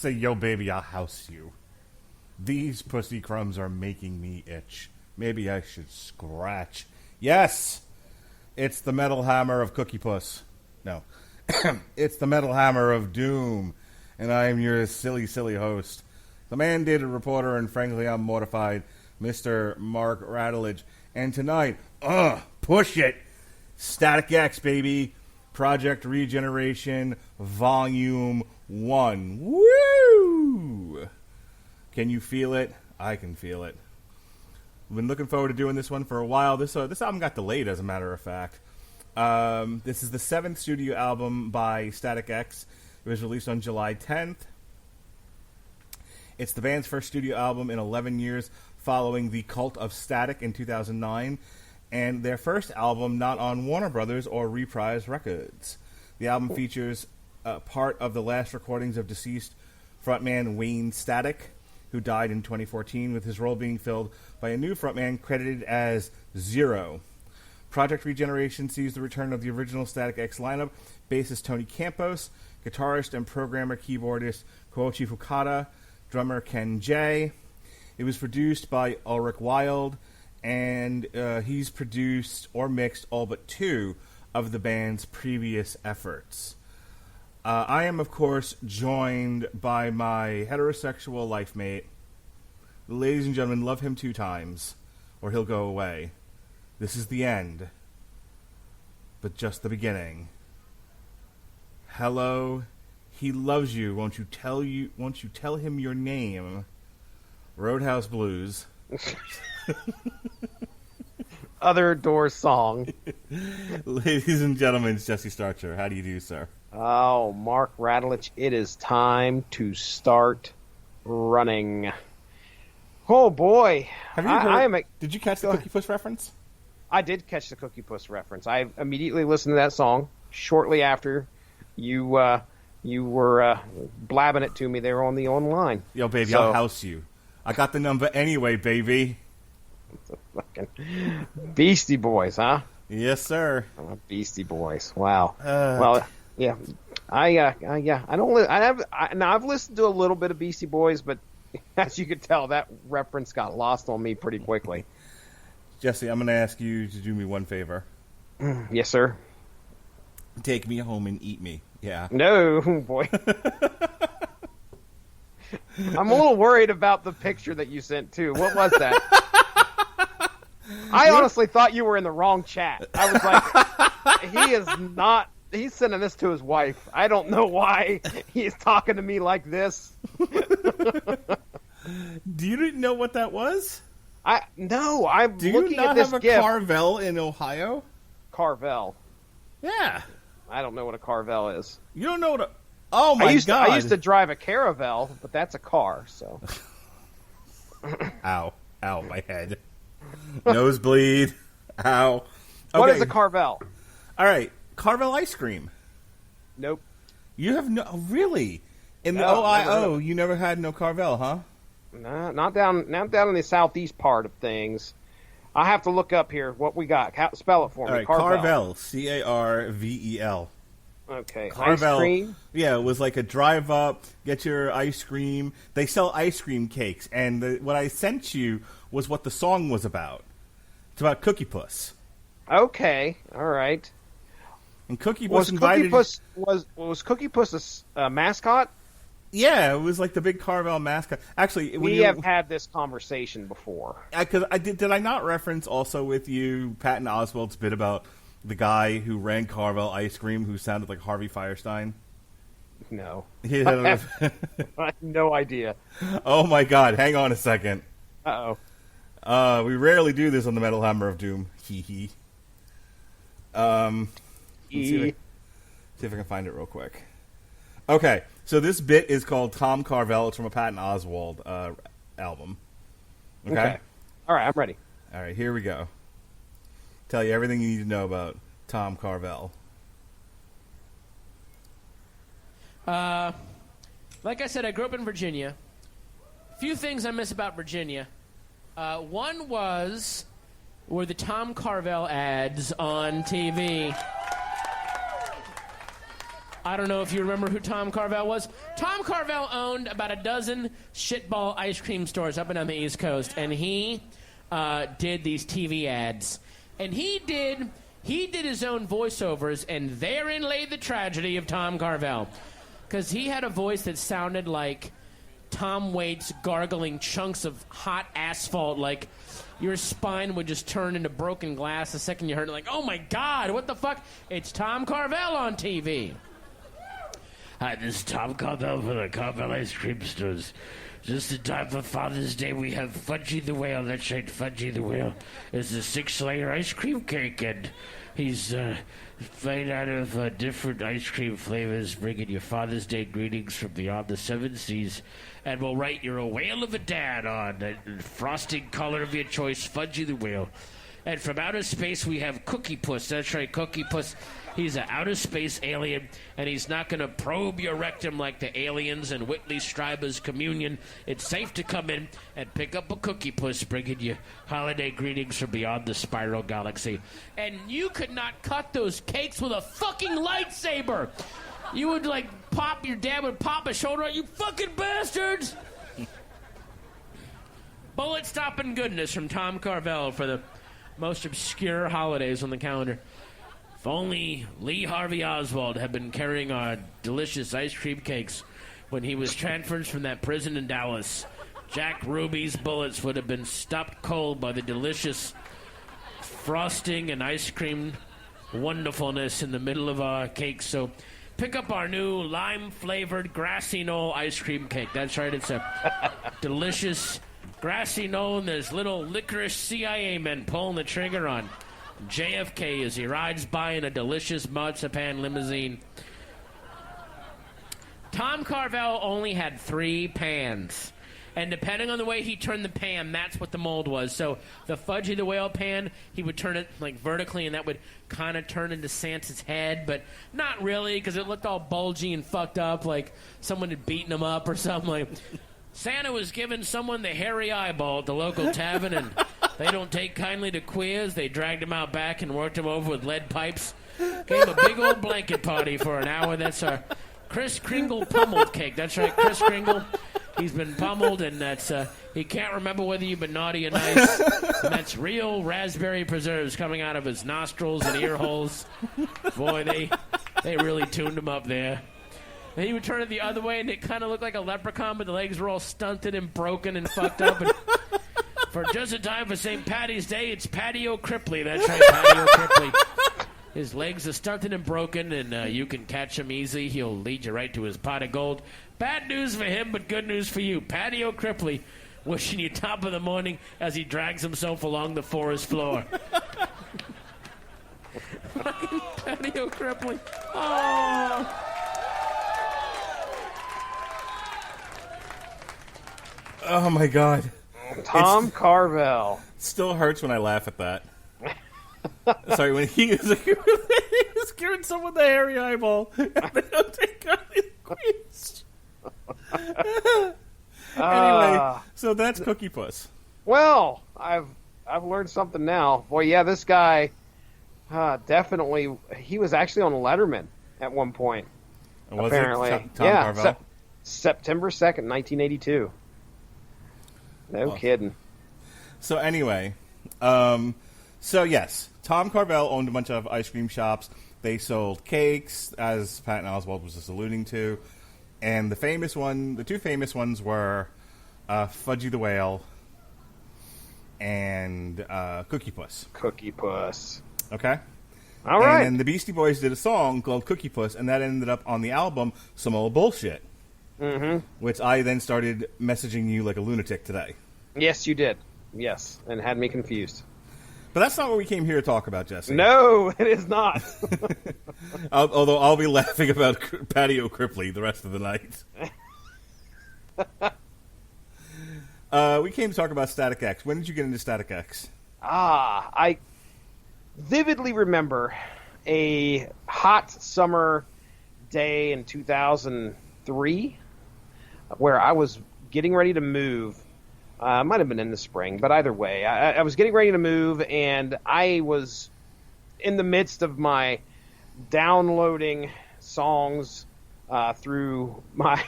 say, yo, baby, I'll house you. These pussy crumbs are making me itch. Maybe I should scratch. Yes! It's the metal hammer of Cookie Puss. No. It's the metal hammer of doom. And I am your silly, silly host. The mandated reporter, and frankly, I'm mortified, Mr. Mark Radulich. And tonight, push it! Static X, baby. Project Regeneration, Volume 1. Woo! Can you feel it? I can feel it. I've been looking forward to doing this one for a while. This album got delayed, as a matter of fact. This is the 7th studio album by Static X. It was released on July 10th. It's the band's first studio album in 11 years, following The Cult of Static in 2009, and their first album not on Warner Brothers or Reprise Records. The album features part of the last recordings of deceased frontman Wayne Static, who died in 2014, with his role being filled by a new frontman credited as Zero. Project Regeneration sees the return of the original Static X lineup: bassist Tony Campos, guitarist and programmer keyboardist Koichi Fukada, drummer Ken J. It was produced by Ulrich Wild, and he's produced or mixed all but 2 of the band's previous efforts. I am, of course, joined by my heterosexual life mate. Ladies and gentlemen, love him 2 times, or he'll go away. This is the end, but just the beginning. Hello, he loves you. Won't you tell him your name? Roadhouse Blues. Other door song. Ladies and gentlemen, it's Jesse Starcher. How do you do, sir? Oh, Mark Radulich, it is time to start running. Oh, boy. Have you heard, did you catch the Cookie Puss reference? I did catch the Cookie Puss reference. I immediately listened to that song shortly after you were blabbing it to me there on the online. Yo, baby, I'll house you. I got the number anyway, baby. Fucking Beastie Boys, huh? Yes, sir. Beastie Boys. Wow. Well, yeah. I've listened to a little bit of Beastie Boys, but as you could tell, that reference got lost on me pretty quickly. Jesse, I'm going to ask you to do me one favor. Yes, sir. Take me home and eat me. Yeah. No, boy. I'm a little worried about the picture that you sent, too. What was that? I honestly thought you were in the wrong chat. I was like, he is not... He's sending this to his wife. I don't know why he's talking to me like this. Do you know what that was? No, I'm Do looking you not at this have a GIF. Carvel in Ohio? Carvel. Yeah. I don't know what a Carvel is. You don't know what a... Oh, my God. I used to drive a Caravel, but that's a car, so... Ow. Ow, my head. Nosebleed. Ow. Okay. What is a Carvel? All right. Carvel ice cream. Nope. You have no... Really? In the No, OIO, you never had no Carvel, huh? No, not down in the southeast part of things. I have to look up here what we got. Spell it for me. All right, Carvel. Carvel. Carvel. Okay. Carvel. Ice cream? Yeah, it was like a drive up, get your ice cream. They sell ice cream cakes, and what I sent you was what the song was about. It's about Cookie Puss. Okay. All right. And Cookie Puss invited... Was Cookie Puss a mascot? Yeah, it was like the big Carvel mascot. Actually, We have had this conversation before. Did I not reference also with you Patton Oswalt's bit about the guy who ran Carvel ice cream who sounded like Harvey Firestein? No. I have no idea. Oh my God! Hang on a second. Uh-oh. We rarely do this on the Metal Hammer of Doom. Hee hee. See if I can find it real quick. Okay, so this bit is called Tom Carvel. It's from a Patton Oswalt album. Okay? All right, I'm ready. All right, here we go. Tell you everything you need to know about Tom Carvel. Like I said, I grew up in Virginia. Few things I miss about Virginia. One were the Tom Carvel ads on TV. I don't know if you remember who Tom Carvel was. Tom Carvel owned about a dozen shitball ice cream stores up and down the East Coast, and he did these TV ads. And he did his own voiceovers, and therein lay the tragedy of Tom Carvel. Because he had a voice that sounded like Tom Waits gargling chunks of hot asphalt, like your spine would just turn into broken glass the second you heard it. Like, oh my God, what the fuck? It's Tom Carvel on TV. Hi, this is Tom Carvel for the Carvel Ice Cream Stores. Just in time for Father's Day, we have Fudgy the Whale. That's right, Fudgy the Whale is a 6-layer ice cream cake, and he's made out of different ice cream flavors, bringing you Father's Day greetings from beyond the 7 seas. And we'll write you're a whale of a dad on frosting color of your choice, Fudgy the Whale. And from outer space, we have Cookie Puss. That's right, Cookie Puss. He's an outer space alien, and he's not going to probe your rectum like the aliens and Whitley Strieber's Communion. It's safe to come in and pick up a Cookie Puss, bringing you holiday greetings from beyond the spiral galaxy. And you could not cut those cakes with a fucking lightsaber. You would, like, your dad would pop a shoulder out, you fucking bastards! Bullet-stopping goodness from Tom Carvel for the most obscure holidays on the calendar. If only Lee Harvey Oswald had been carrying our delicious ice cream cakes when he was transferred from that prison in Dallas, Jack Ruby's bullets would have been stopped cold by the delicious frosting and ice cream wonderfulness in the middle of our cakes. So pick up our new lime-flavored grassy knoll ice cream cake. That's right, it's a delicious grassy knoll, and there's little licorice CIA men pulling the trigger on JFK as he rides by in a delicious marzipan limousine. Tom Carvel only had 3 pans, and depending on the way he turned the pan, that's what the mold was. So the Fudgy the Whale pan, he would turn it like vertically, and that would kind of turn into Santa's head, but not really, because it looked all bulgy and fucked up, like someone had beaten him up or something. Like Santa was giving someone the hairy eyeball at the local tavern, and they don't take kindly to queers. They dragged him out back and worked him over with lead pipes. Gave a big old blanket party for an hour. That's our Kris Kringle pummeled cake. That's right, Kris Kringle. He's been pummeled, and that's he can't remember whether you've been naughty or nice. And that's real raspberry preserves coming out of his nostrils and ear holes. Boy, they really tuned him up there. And he would turn it the other way, and it kind of looked like a leprechaun, but the legs were all stunted and broken and fucked up. And for just in time for St. Patty's Day, it's Patio Cripley. That's right, Patio Cripley. His legs are stunted and broken, and you can catch him easy. He'll lead you right to his pot of gold. Bad news for him, but good news for you. Patio Cripley wishing you top of the morning as he drags himself along the forest floor. Patio Cripley. Oh. Oh my God. Tom Carvel. Still hurts when I laugh at that. Sorry, when he was giving someone the hairy eyeball. And they don't take out his quiz. Anyway, so that's Cookie Puss. Well, I've learned something now. Boy, yeah, this guy definitely. He was actually on Letterman at one point. Was apparently, it Tom Carvel? September 2nd, 1982. No kidding. So anyway, so yes, Tom Carvel owned a bunch of ice cream shops. They sold cakes, as Patton Oswalt was just alluding to, and the two famous ones were Fudgy the Whale and Cookie Puss. Cookie Puss. Okay. All right. And then the Beastie Boys did a song called Cookie Puss, and that ended up on the album Some Old Bullshit. Mm-hmm. Which I then started messaging you like a lunatic today. Yes, you did. Yes, and had me confused. But that's not what we came here to talk about, Jesse. No, it is not. Although I'll be laughing about Patio Cripley the rest of the night. We came to talk about Static X. When did you get into Static X? I vividly remember a hot summer day in 2003 where I was getting ready to move. Might have been in the spring, but either way, I was getting ready to move, and I was in the midst of my downloading songs through my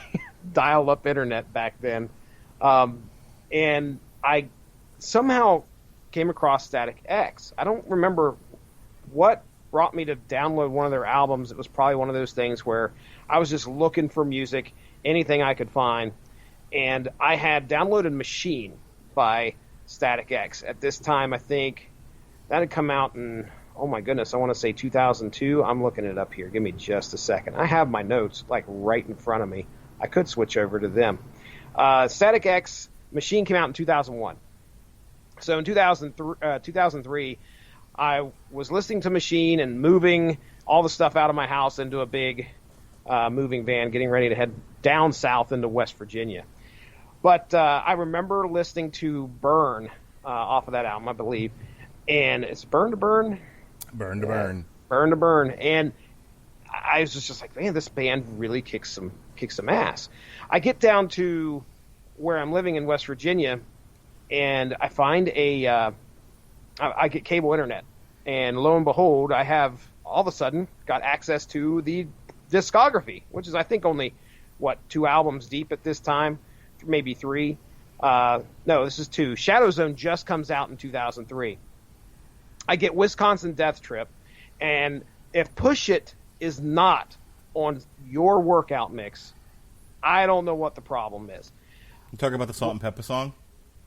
dial-up internet back then. And I somehow came across Static X. I don't remember what brought me to download one of their albums. It was probably one of those things where I was just looking for music, anything I could find. And I had downloaded Machine by Static X. At this time, I think that had come out in, oh my goodness, I want to say 2002. I'm looking it up here. Give me just a second. I have my notes like right in front of me. I could switch over to them. Static X, Machine came out in 2001. So in 2003, I was listening to Machine and moving all the stuff out of my house into a big moving van, getting ready to head down south into West Virginia. But I remember listening to Burn off of that album, I believe. And it's Burn to Burn? Burn to Burn. Burn to Burn. And I was just like, man, this band really kicks some ass. I get down to where I'm living in West Virginia, and I find I get cable internet. And lo and behold, I have all of a sudden got access to the discography, which is, I think, only, 2 albums deep at this time, maybe 3. No, this is 2. Shadow Zone just comes out in 2003. I get Wisconsin Death Trip, and if Push It is not on your workout mix, I don't know what the problem is. You talking about the Salt and Pepper song?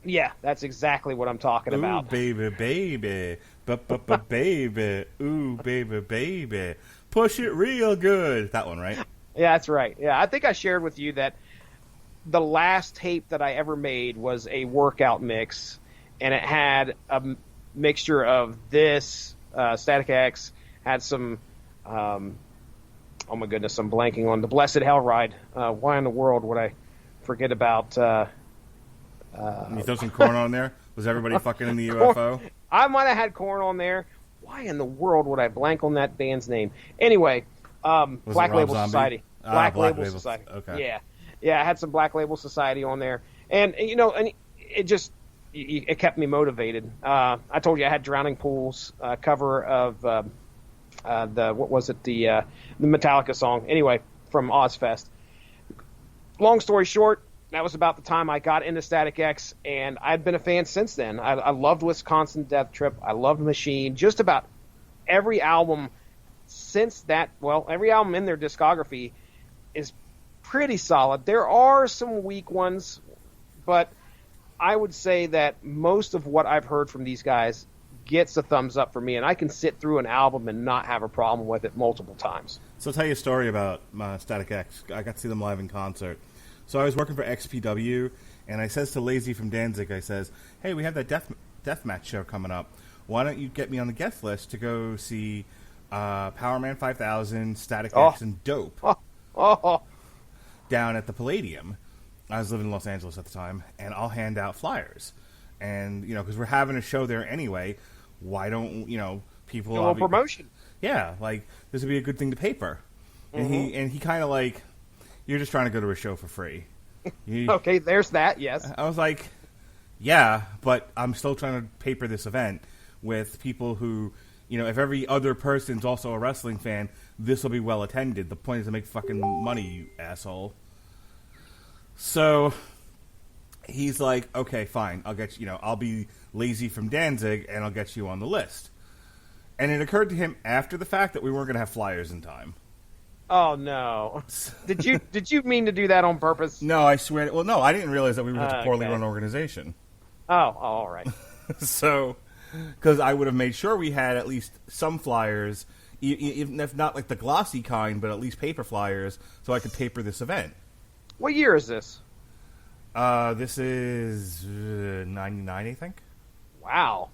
Yeah, that's exactly what I'm talking about. Ooh, baby, baby, baby, ooh, baby, baby, push it real good. That one, right? Yeah, that's right. Yeah, I think I shared with you that the last tape that I ever made was a workout mix, and it had a mixture of this, Static X, had some, oh my goodness, I'm blanking on the Blessed Hell Ride. Why in the world would I forget about... you throw some corn on there? Was everybody fucking in the UFO? I might have had corn on there. Why in the world would I blank on that band's name? Anyway, Black Label Society. Black Label Society. Okay. Yeah, I had some Black Label Society on there. And it just, it kept me motivated. I told you I had Drowning Pools cover of the Metallica song. Anyway, from Ozfest. Long story short, that was about the time I got into Static X, and I've been a fan since then. I loved Wisconsin Death Trip. I loved Machine. Just about every album since that, every album in their discography is pretty solid. There are some weak ones, but I would say that most of what I've heard from these guys gets a thumbs up for me, and I can sit through an album and not have a problem with it multiple times. So I'll tell you a story about Static X. I got to see them live in concert. So I was working for XPW, and I says to Lazy from Danzig, I says, hey, we have that deathmatch show coming up. Why don't you get me on the guest list to go see Power Man 5000, Static X, and Dope down at the Palladium. I was living in Los Angeles at the time, and I'll hand out flyers. And, because we're having a show there anyway, why don't, people... A little promotion. Yeah, like, this would be a good thing to paper. Mm-hmm. And he kind of like... You're just trying to go to a show for free. Okay, there's that, yes. I was like, yeah, but I'm still trying to paper this event with people who, if every other person's also a wrestling fan, this will be well attended. The point is to make fucking money, you asshole. So he's like, okay, fine, I'll get you, I'll be Lazy from Danzig and I'll get you on the list. And it occurred to him after the fact that we weren't going to have flyers in time. Oh no! Did you mean to do that on purpose? No, I swear. Well, no, I didn't realize that we were such a poorly run organization. Oh, all right. So, because I would have made sure we had at least some flyers, even if not like the glossy kind, but at least paper flyers, so I could paper this event. What year is this? This is 99, I think. Wow.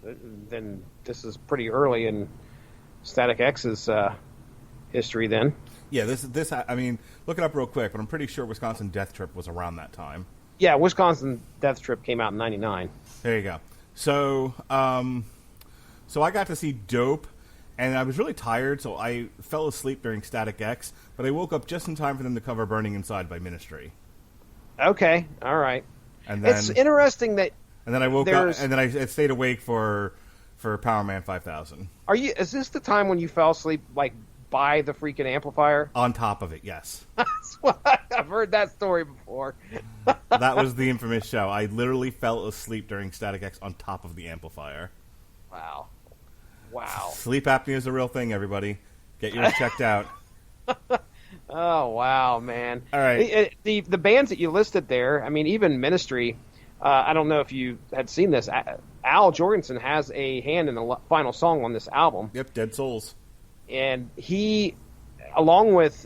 Then this is pretty early in Static X's history then. Yeah, this I mean, look it up real quick, but I'm pretty sure Wisconsin Death Trip was around that time. Yeah, Wisconsin Death Trip came out in 99. There you go. So I got to see Dope, and I was really tired, so I fell asleep during Static X, but I woke up just in time for them to cover Burning Inside by Ministry. Okay, all right. And then, it's interesting that... And then I woke up, and then I stayed awake for Power Man 5000. Is this the time when you fell asleep, like, by the freaking amplifier? On top of it, yes. That's what I've heard that story before. That was the infamous show. I literally fell asleep during Static X on top of the amplifier. Wow. Sleep apnea is a real thing, everybody. Get yours checked out. Oh, wow, man. All right. The bands that you listed there, I mean, even Ministry, I don't know if you had seen this. Al Jorgensen has a hand in the final song on this album. Yep, Dead Souls. And he, along with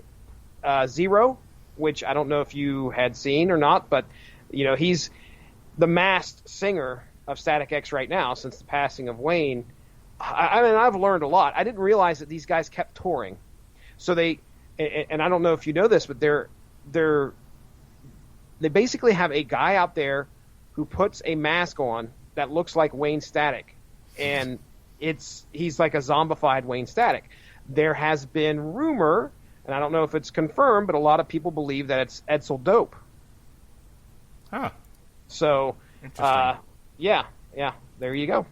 Zero, which I don't know if you had seen or not, but, he's the masked singer of Static X right now since the passing of Wayne. I mean, I've learned a lot. I didn't realize that these guys kept touring. So they, and I don't know if you know this, but they basically have a guy out there who puts a mask on that looks like Wayne Static, and he's like a zombified Wayne Static. There has been rumor, and I don't know if it's confirmed, but a lot of people believe that it's Edsel Dope. Huh. So, Interesting. yeah, there you go.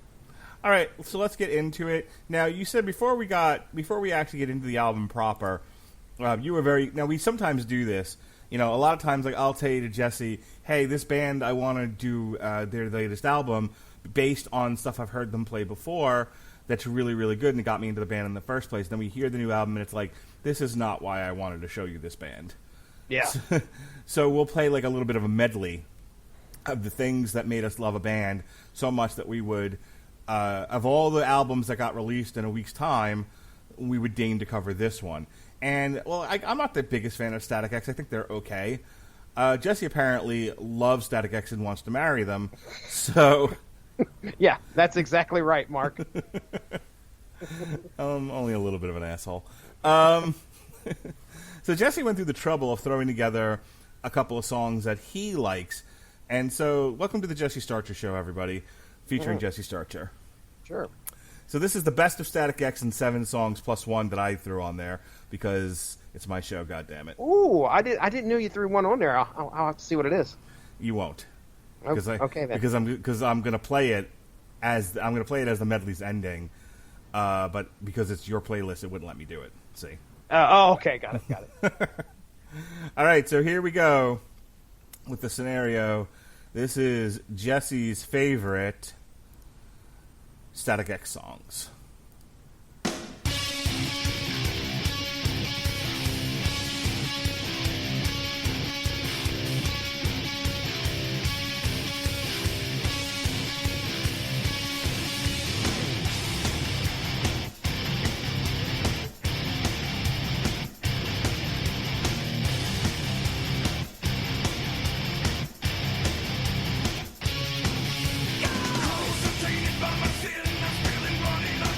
All right, so let's get into it. Now, you said before we actually get into the album proper, you were very. Now, we sometimes do this. A lot of times, like I'll say to Jesse, "Hey, this band, I want to do their latest album based on stuff I've heard them play before. That's really, really good, and it got me into the band in the first place." Then we hear the new album, and it's like, "This is not why I wanted to show you this band." Yeah. So we'll play like a little bit of a medley of the things that made us love a band so much that we would. Of all the albums that got released in a week's time, we would deign to cover this one. And, well, I'm not the biggest fan of Static X. I think they're okay. Jesse apparently loves Static X and wants to marry them. So... Yeah, that's exactly right, Mark. Only a little bit of an asshole. So Jesse went through the trouble of throwing together a couple of songs that he likes. And so, welcome to the Jesse Starcher Show, everybody. Featuring Jesse Starcher. Sure. So this is the best of Static X and 7 songs plus 1 that I threw on there because it's my show. God damn it! Ooh, I didn't know you threw one on there. I'll have to see what it is. You won't. Okay then. Because I'm gonna play it as the medley's ending. But because it's your playlist, it wouldn't let me do it. See. Okay, got it. All right, so here we go with the scenario. This is Jesse's favorite Static X songs. Concentrated by my sin, I'm feeling running.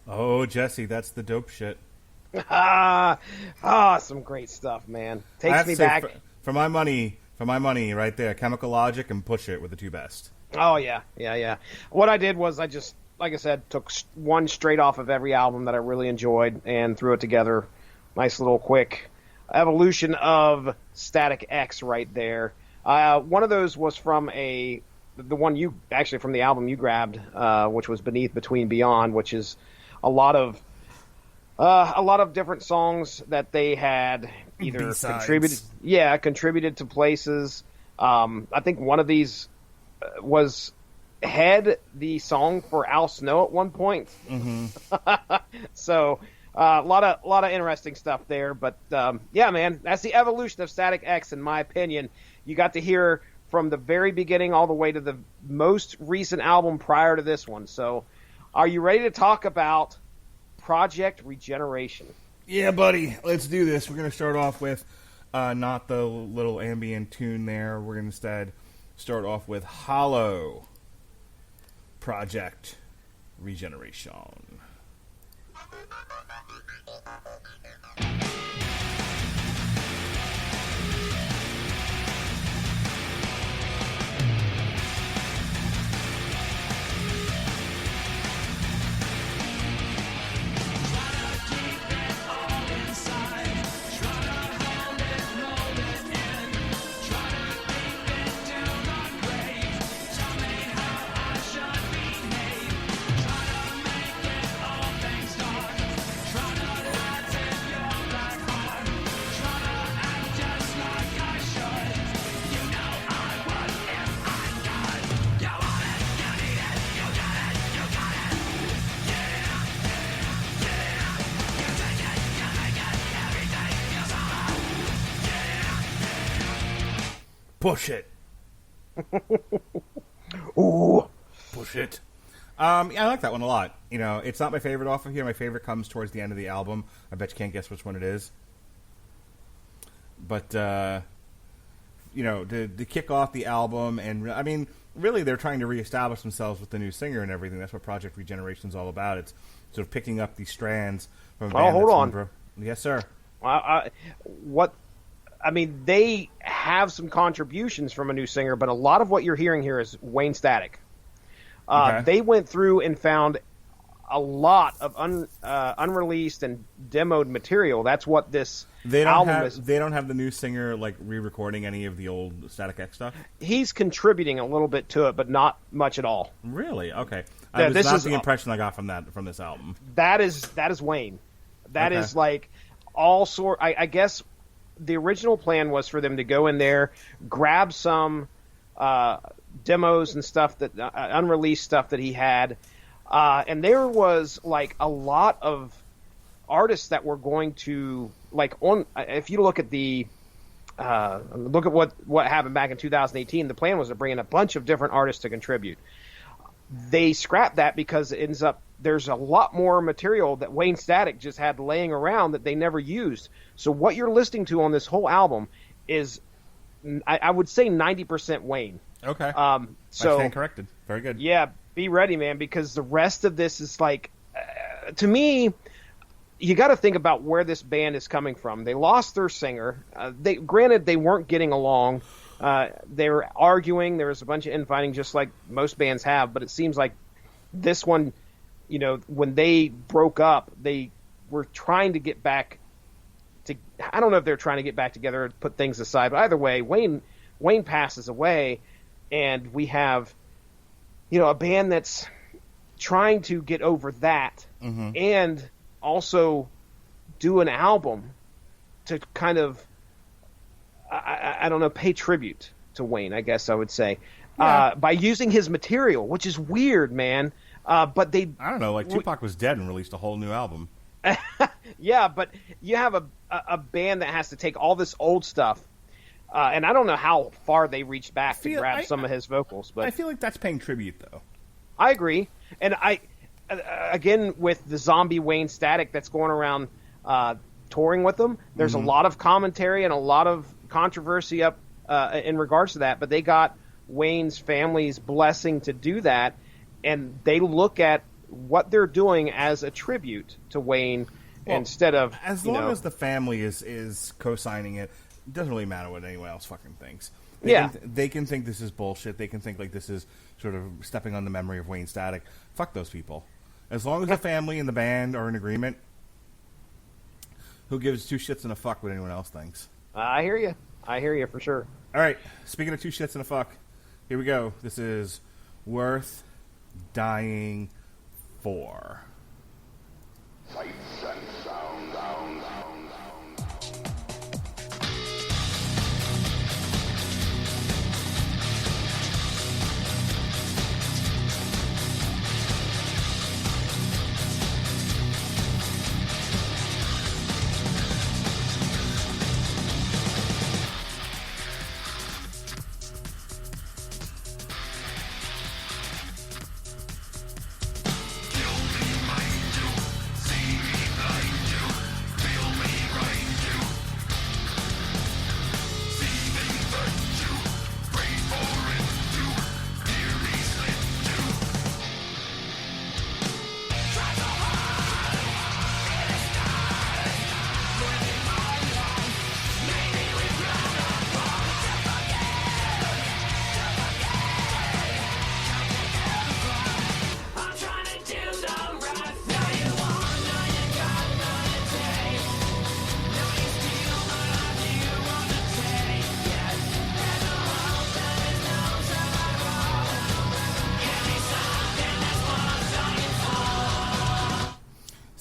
Oh, Jesse, that's the dope shit. Some great stuff, man. I Takes have to me say, back. for my money, right there, Chemical Logic and Push It were the two best. Oh yeah. What I did was I just, like I said, took one straight off of every album that I really enjoyed and threw it together. Nice little quick evolution of Static X right there. One of those was from the one you actually from the album you grabbed, which was Beneath, Between, Beyond, which is a lot of different songs that they had either B-sides. contributed to places. I think one of these was had the song for Al Snow at one point. Mm-hmm. So a lot of interesting stuff there. But yeah, man, that's the evolution of Static X, in my opinion. You got to hear from the very beginning all the way to the most recent album prior to this one. So are you ready to talk about Project Regeneration? Yeah, buddy. Let's do this. We're going to start off with not the little ambient tune there. We're going to instead start off with Hollow. Project Regeneration. Push it. Ooh. Push it. Yeah, I like that one a lot. You know, it's not my favorite off of here. My favorite comes towards the end of the album. I bet you can't guess which one it is. But, you know, to kick off the album, and I mean, really, they're trying to reestablish themselves with the new singer and everything. That's what Project Regeneration is all about. It's sort of picking up these strands from a band. Hold on. Yes, sir. I mean, they have some contributions from a new singer, but a lot of what you're hearing here is Wayne Static. Okay. They went through and found a lot of unreleased and demoed material. That's what this album is. They don't have the new singer like re-recording any of the old Static X stuff? He's contributing a little bit to it, but not much at all. Really? Okay. Yeah, This is the impression I got from this album. That is Wayne. That Okay. is like all sort. I guess the original plan was for them to go in there, grab some demos and stuff that unreleased stuff that he had, and there was like a lot of artists that were going to like on. If you look at what happened back in 2018, the plan was to bring in a bunch of different artists to contribute. They scrapped that because it ends up there's a lot more material that Wayne Static just had laying around that they never used. So what you're listening to on this whole album is, I would say, 90% Wayne. Okay. So I stand corrected. Very good. Yeah, be ready, man, because the rest of this is like, to me, you got to think about where this band is coming from. They lost their singer. Granted, they weren't getting along. They were arguing. There was a bunch of infighting, just like most bands have. But it seems like this one, you know, when they broke up, they were trying to get back to. I don't know if they're trying to get back together or put things aside. But either way, Wayne passes away, and we have, you know, a band that's trying to get over that, and also do an album to kind of, I don't know, pay tribute to Wayne, I guess I would say, by using his material, which is weird, man. But I don't know, like Tupac was dead and released a whole new album. Yeah, but you have a band that has to take all this old stuff, and I don't know how far they reached back to grab some of his vocals. But I feel like that's paying tribute, though. I agree, and again, with the zombie Wayne Static that's going around touring with them, there's a lot of commentary and a lot of controversy up in regards to that, but they got Wayne's family's blessing to do that, and they look at what they're doing as a tribute to Wayne instead of, as long as the family is co-signing it, it doesn't really matter what anyone else fucking thinks. They can think this is bullshit. They can think like this is sort of stepping on the memory of Wayne Static. Fuck those people. As long as the family and the band are in agreement, who gives two shits and a fuck what anyone else thinks? I hear you. I hear you for sure. All right. Speaking of two shits and a fuck, here we go. This is Worth Dying For. Sights and sound, sound, sound, sound.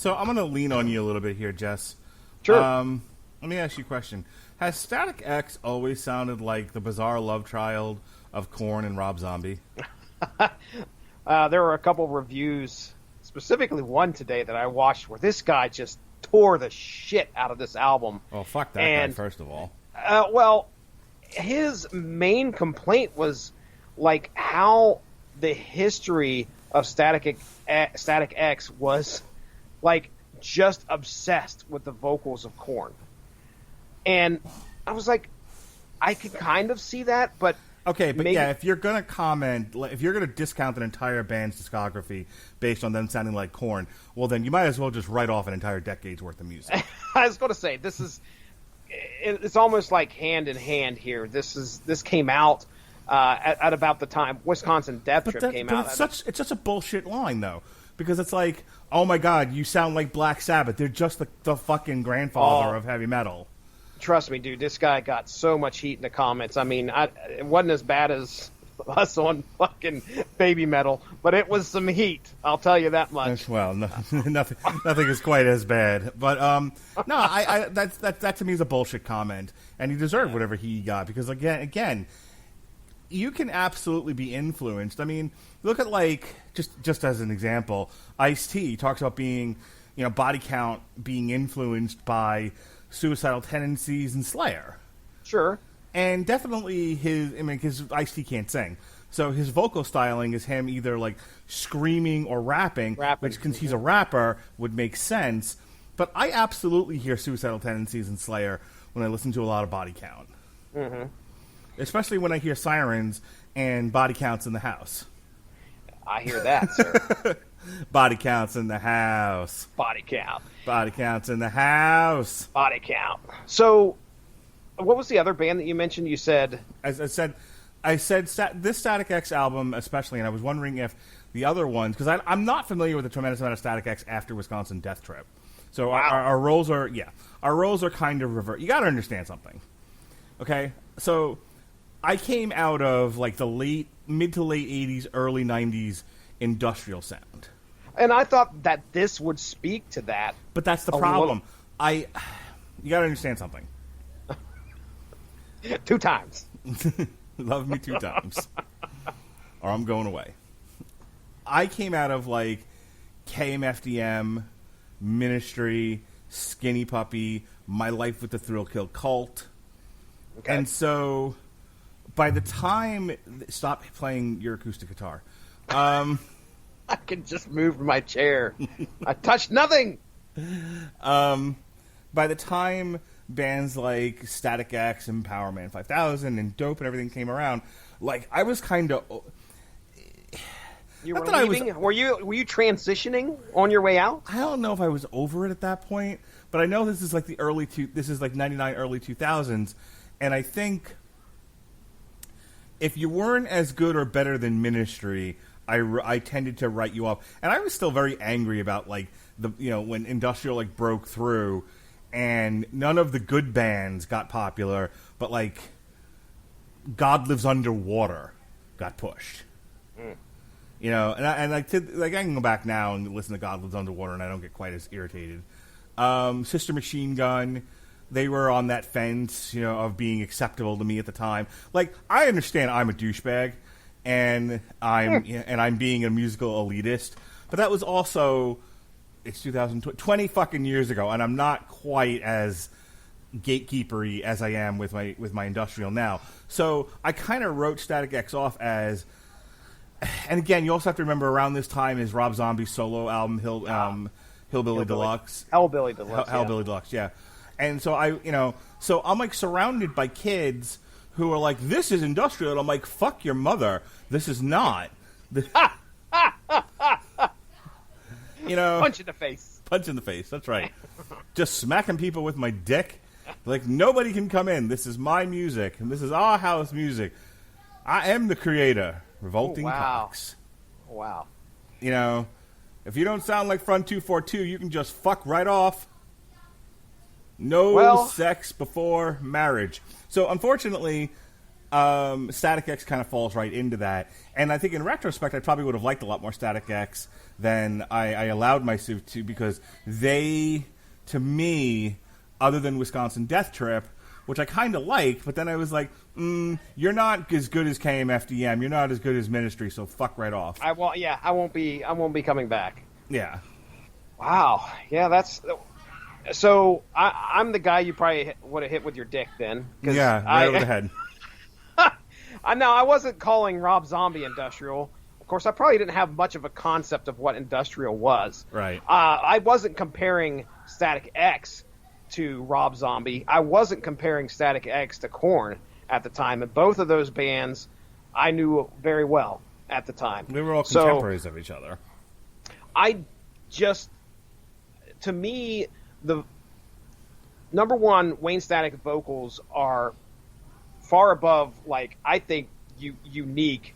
So I'm going to lean on you a little bit here, Jess. Sure. Let me ask you a question. Has Static X always sounded like the bizarre love child of Korn and Rob Zombie? There were a couple reviews, specifically one today that I watched, where this guy just tore the shit out of this album. Well, fuck that guy, first of all. Well, his main complaint was like how the history of Static X was like just obsessed with the vocals of Korn. And I was like, I could kind of see that, but okay, but maybe... yeah, if you're going to discount an entire band's discography based on them sounding like Korn, well, then you might as well just write off an entire decade's worth of music. I was going to say, it's almost like hand in hand here. This came out at about the time Wisconsin Death Trip came out. It's such a bullshit line, though, because it's like, oh my god, you sound like Black Sabbath. They're just the fucking grandfather of heavy metal. Trust me, dude, this guy got so much heat in the comments. I mean, it wasn't as bad as us on fucking Baby Metal, but it was some heat. I'll tell you that much. Well, nothing is quite as bad. But no, that to me is a bullshit comment, and he deserved whatever he got, because again, you can absolutely be influenced. I mean, look at, like, just as an example, Ice-T talks about being, body count being influenced by Suicidal Tendencies and Slayer. Sure. And definitely because Ice-T can't sing. So his vocal styling is him either, like, screaming or rapping. Which, since he's a rapper, would make sense. But I absolutely hear Suicidal Tendencies and Slayer when I listen to a lot of Body Count. Mm-hmm. Especially when I hear Sirens and Body Counts in the House. I hear that, sir. Body Counts in the house. Body count. Body Counts in the house. Body count. So, what was the other band that you mentioned? You said... I said this Static X album especially, and I was wondering if the other ones, because I'm not familiar with a tremendous amount of Static X after Wisconsin Death Trip. So wow. our roles are kind of reversed. You got to understand something. Okay? So I came out of like the mid to late 80s, early 90s industrial sound. And I thought that this would speak to that. But that's the problem. You got to understand something. 2 times. Love me 2 times. Or I'm going away. I came out of like KMFDM, Ministry, Skinny Puppy, My Life with the Thrill Kill Cult. Okay. And so by the time... Stop playing your acoustic guitar. I can just move my chair. I touched nothing. By the time bands like Static X and Power Man 5000 and Dope and everything came around, like, I was kind of... You were leaving? Were you transitioning on your way out? I don't know if I was over it at that point, but I know this is like this is like 99, early 2000s, and I think if you weren't as good or better than Ministry, I tended to write you off, and I was still very angry about like when industrial like broke through, and none of the good bands got popular, but like God Lives Underwater got pushed. And I can go back now and listen to God Lives Underwater, and I don't get quite as irritated. Sister Machine Gun, they were on that fence, of being acceptable to me at the time. Like, I understand I'm a douchebag, and I'm being a musical elitist, but that was also, it's 2020 fucking years ago, and I'm not quite as gatekeepery as I am with my industrial now. So I kind of wrote Static X off as, and again, you also have to remember around this time is Rob Zombie's solo album Hillbilly Deluxe. Hellbilly Deluxe. Hellbilly Deluxe, yeah. And so I'm like surrounded by kids who are like, this is industrial, and I'm like, fuck your mother. This is not. Punch in the face. Punch in the face, that's right. Just smacking people with my dick. Like, nobody can come in. This is my music, and this is our house music. I am the creator. Revolting Cocks. Wow. If you don't sound like Front 242, you can just fuck right off. No sex before marriage. So, unfortunately, Static X kind of falls right into that. And I think in retrospect, I probably would have liked a lot more Static X than I allowed myself to, because they, to me, other than Wisconsin Death Trip, which I kind of liked, but then I was like, you're not as good as KMFDM. You're not as good as Ministry, so fuck right off. I won't be coming back. Yeah. Wow. Yeah, that's... So, I'm the guy you probably would have hit with your dick then. Yeah, right over the head. I wasn't calling Rob Zombie industrial. Of course, I probably didn't have much of a concept of what industrial was. Right. I wasn't comparing Static X to Rob Zombie. I wasn't comparing Static X to Korn at the time. And both of those bands I knew very well at the time. We were all contemporaries of each other. To me, the number one, Wayne Static vocals are far above, like, I think, unique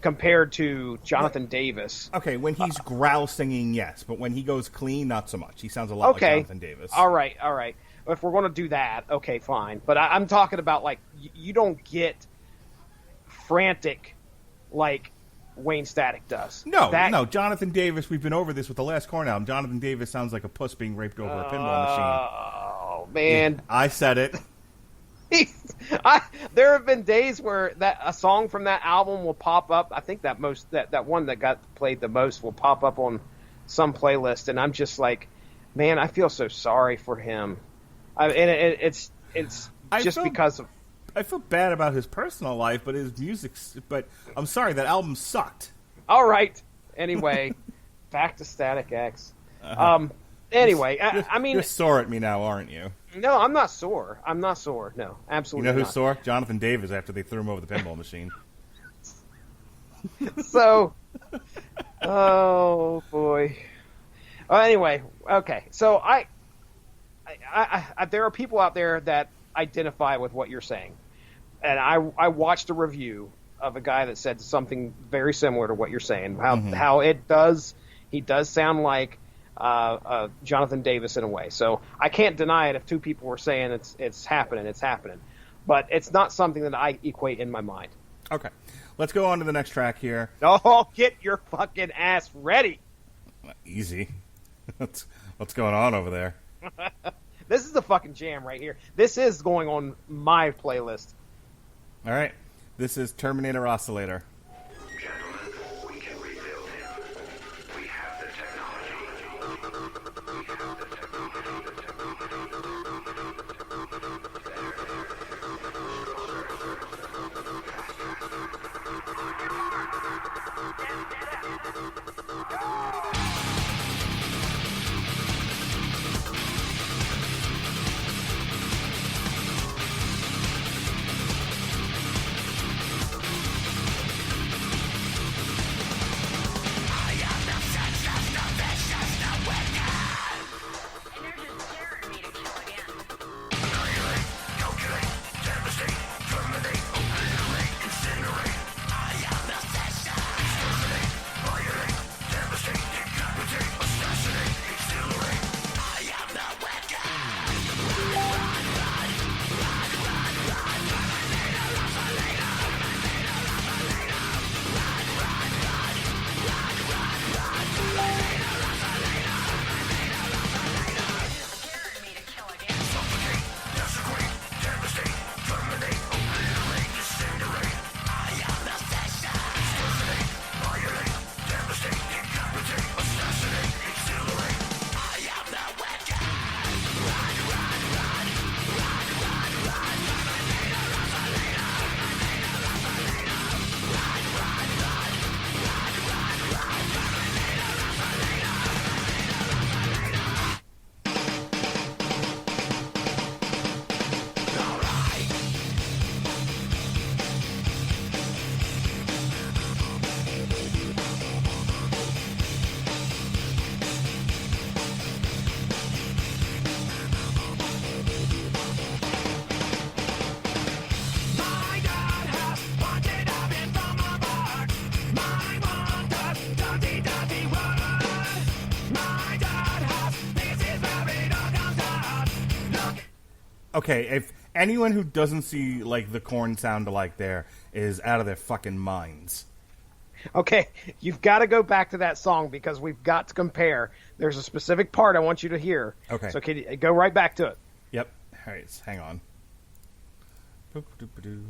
compared to Jonathan Davis. Okay, when he's growl singing, yes, but when he goes clean, not so much. He sounds a lot like Jonathan Davis. All right. If we're going to do that, okay, fine. But I'm talking about, like, you don't get frantic like Wayne Static does. No, Jonathan Davis, we've been over this with the last Korn album. Jonathan Davis sounds like a puss being raped over a pinball machine. Oh, man. Yeah, I said it. There have been days where a song from that album will pop up. I think that one that got played the most will pop up on some playlist, and I'm just like, man, I feel so sorry for him. It's because of. I feel bad about his personal life, but his music. But I'm sorry, that album sucked. All right. Anyway, back to Static X. Anyway, I mean, you're sore at me now, aren't you? No, I'm not sore. No, absolutely not. You know who's not. sore? Jonathan Davis after they threw him over the pinball machine. So, oh boy. Anyway, okay. So I there are people out there that identify with what you're saying, and I watched a review of a guy that said something very similar to what you're saying. How he does sound like Jonathan Davis in a way. So I can't deny it if two people were saying it's happening. But it's not something that I equate in my mind. Okay. Let's go on to the next track here. Oh, get your fucking ass ready. Easy. What's going on over there? This is the fucking jam right here. This is going on my playlist. All right. This is Terminator Oscillator. Gentlemen, we can rebuild him. We have the Okay, Anyone who doesn't see like the Korn sound alike there is out of their fucking minds. Okay, you've got to go back to that song because we've got to compare. There's a specific part I want you to hear. Okay. So can you go right back to it? Yep. All right, hang on. Boop-a-doop-a-doo.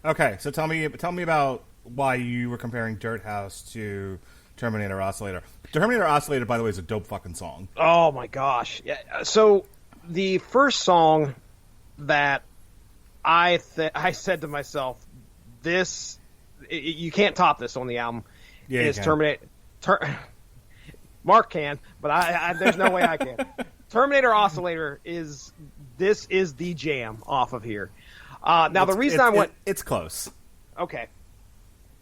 Okay, so tell me about why you were comparing Dirt House to Terminator Oscillator. Terminator Oscillator, by the way, is a dope fucking song. Oh my gosh! Yeah. So the first song that I said to myself, this you can't top this on the album. Yeah, is Terminator. Mark can, but I there's no way I can. Terminator Oscillator is the jam off of here. Now the reason I went, it's close. Okay,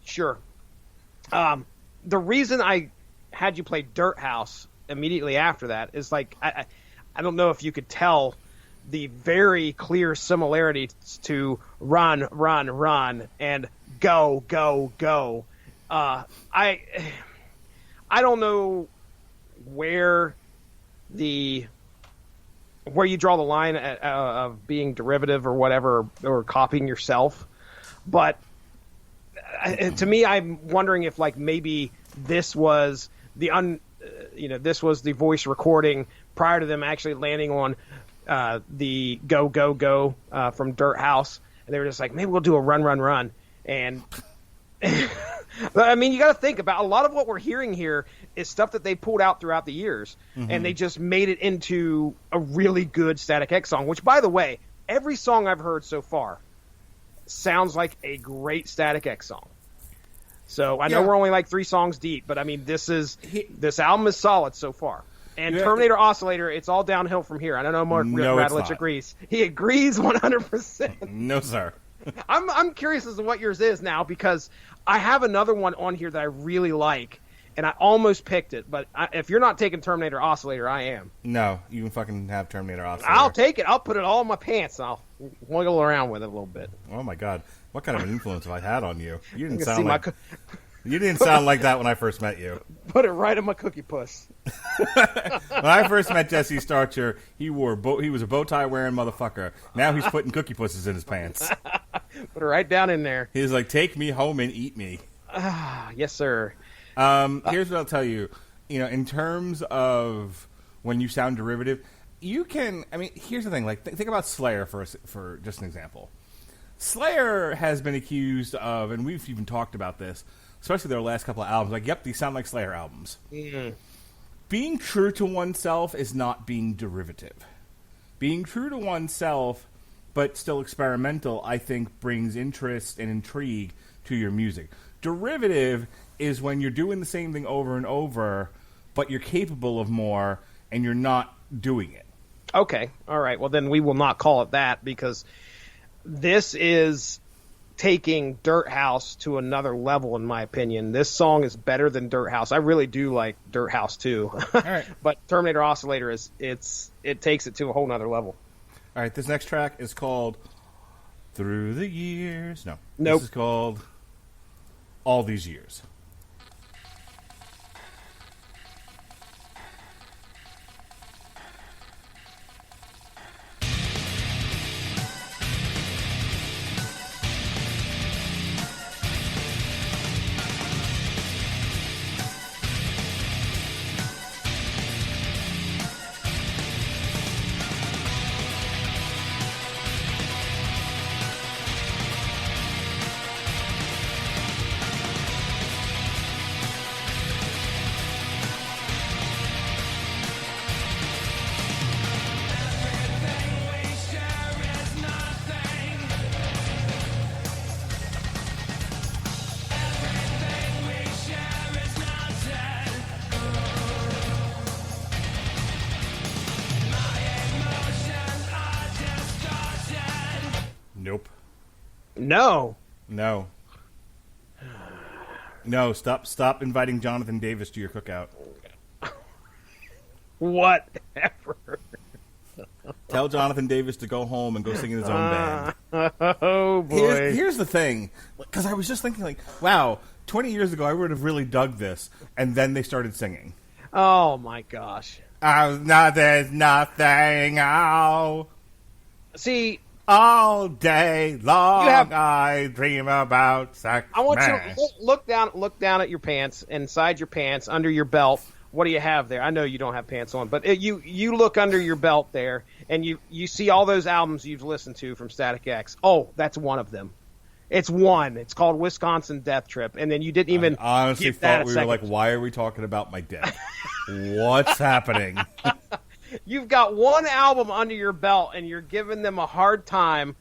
sure. The reason I had you play Dirt House immediately after that is like I don't know if you could tell the very clear similarities to Run, Run, Run and Go, Go, Go. I don't know where you draw the line of being derivative or whatever, or copying yourself. But to me, I'm wondering if like maybe this was this was the voice recording prior to them actually landing on the Go, Go, Go from Dirt House. And they were just like, maybe we'll do a Run, Run, Run. And I mean, you got to think about a lot of what we're hearing here is stuff that they pulled out throughout the years, and they just made it into a really good Static X song, which, by the way, every song I've heard so far sounds like a great Static X song. So I know we're only like 3 songs deep, but I mean, this album is solid so far. And Terminator Oscillator, it's all downhill from here. I don't know Mark Radulich agrees. He agrees 100%. No, sir. I'm curious as to what yours is now, because I have another one on here that I really like, and I almost picked it. But if you're not taking Terminator Oscillator, I am. No, you can fucking have Terminator Oscillator. I'll take it. I'll put it all in my pants. And I'll wiggle around with it a little bit. Oh my god, what kind of an influence have I had on you? You didn't sound sound like that when I first met you. Put it right in my cookie puss. When I first met Jesse Starcher, he was a bow tie wearing motherfucker. Now he's putting cookie pusses in his pants. Put it right down in there. He's like, take me home and eat me. Yes, sir. Here's what I'll tell you. In terms of when you sound derivative, you can. I mean, here's the thing. Like, think about Slayer for just an example. Slayer has been accused of, and we've even talked about this, especially their last couple of albums. Like, yep, these sound like Slayer albums. Mm. Being true to oneself is not being derivative. Being true to oneself, but still experimental, I think brings interest and intrigue to your music. Derivative is when you're doing the same thing over and over, but you're capable of more, and you're not doing it. Okay, all right. Well, then we will not call it that, because this is taking Dirt House to another level, in my opinion. This song is better than Dirt House. I really do like Dirt House too. All right. But Terminator Oscillator it takes it to a whole nother level. All right, this next track is called Through the Years. No. Nope. This is called All These Years. No. No. No, stop inviting Jonathan Davis to your cookout. Whatever. Tell Jonathan Davis to go home and go sing in his own band. Oh, boy. Here's the thing, because I was just thinking, like, wow, 20 years ago I would have really dug this, and then they started singing. Oh, my gosh. There's nothing, See, all day long I dream about sex. I want you to look down at your pants, inside your pants, under your belt. What do you have there? I know you don't have pants on, but you look under your belt there, and you see all those albums you've listened to from Static X. Oh, that's one of them. It's one. It's called Wisconsin Death Trip, and then you didn't even. I honestly give that thought we a were like, second. why are we talking about my dick? What's happening? You've got one album under your belt, and you're giving them a hard time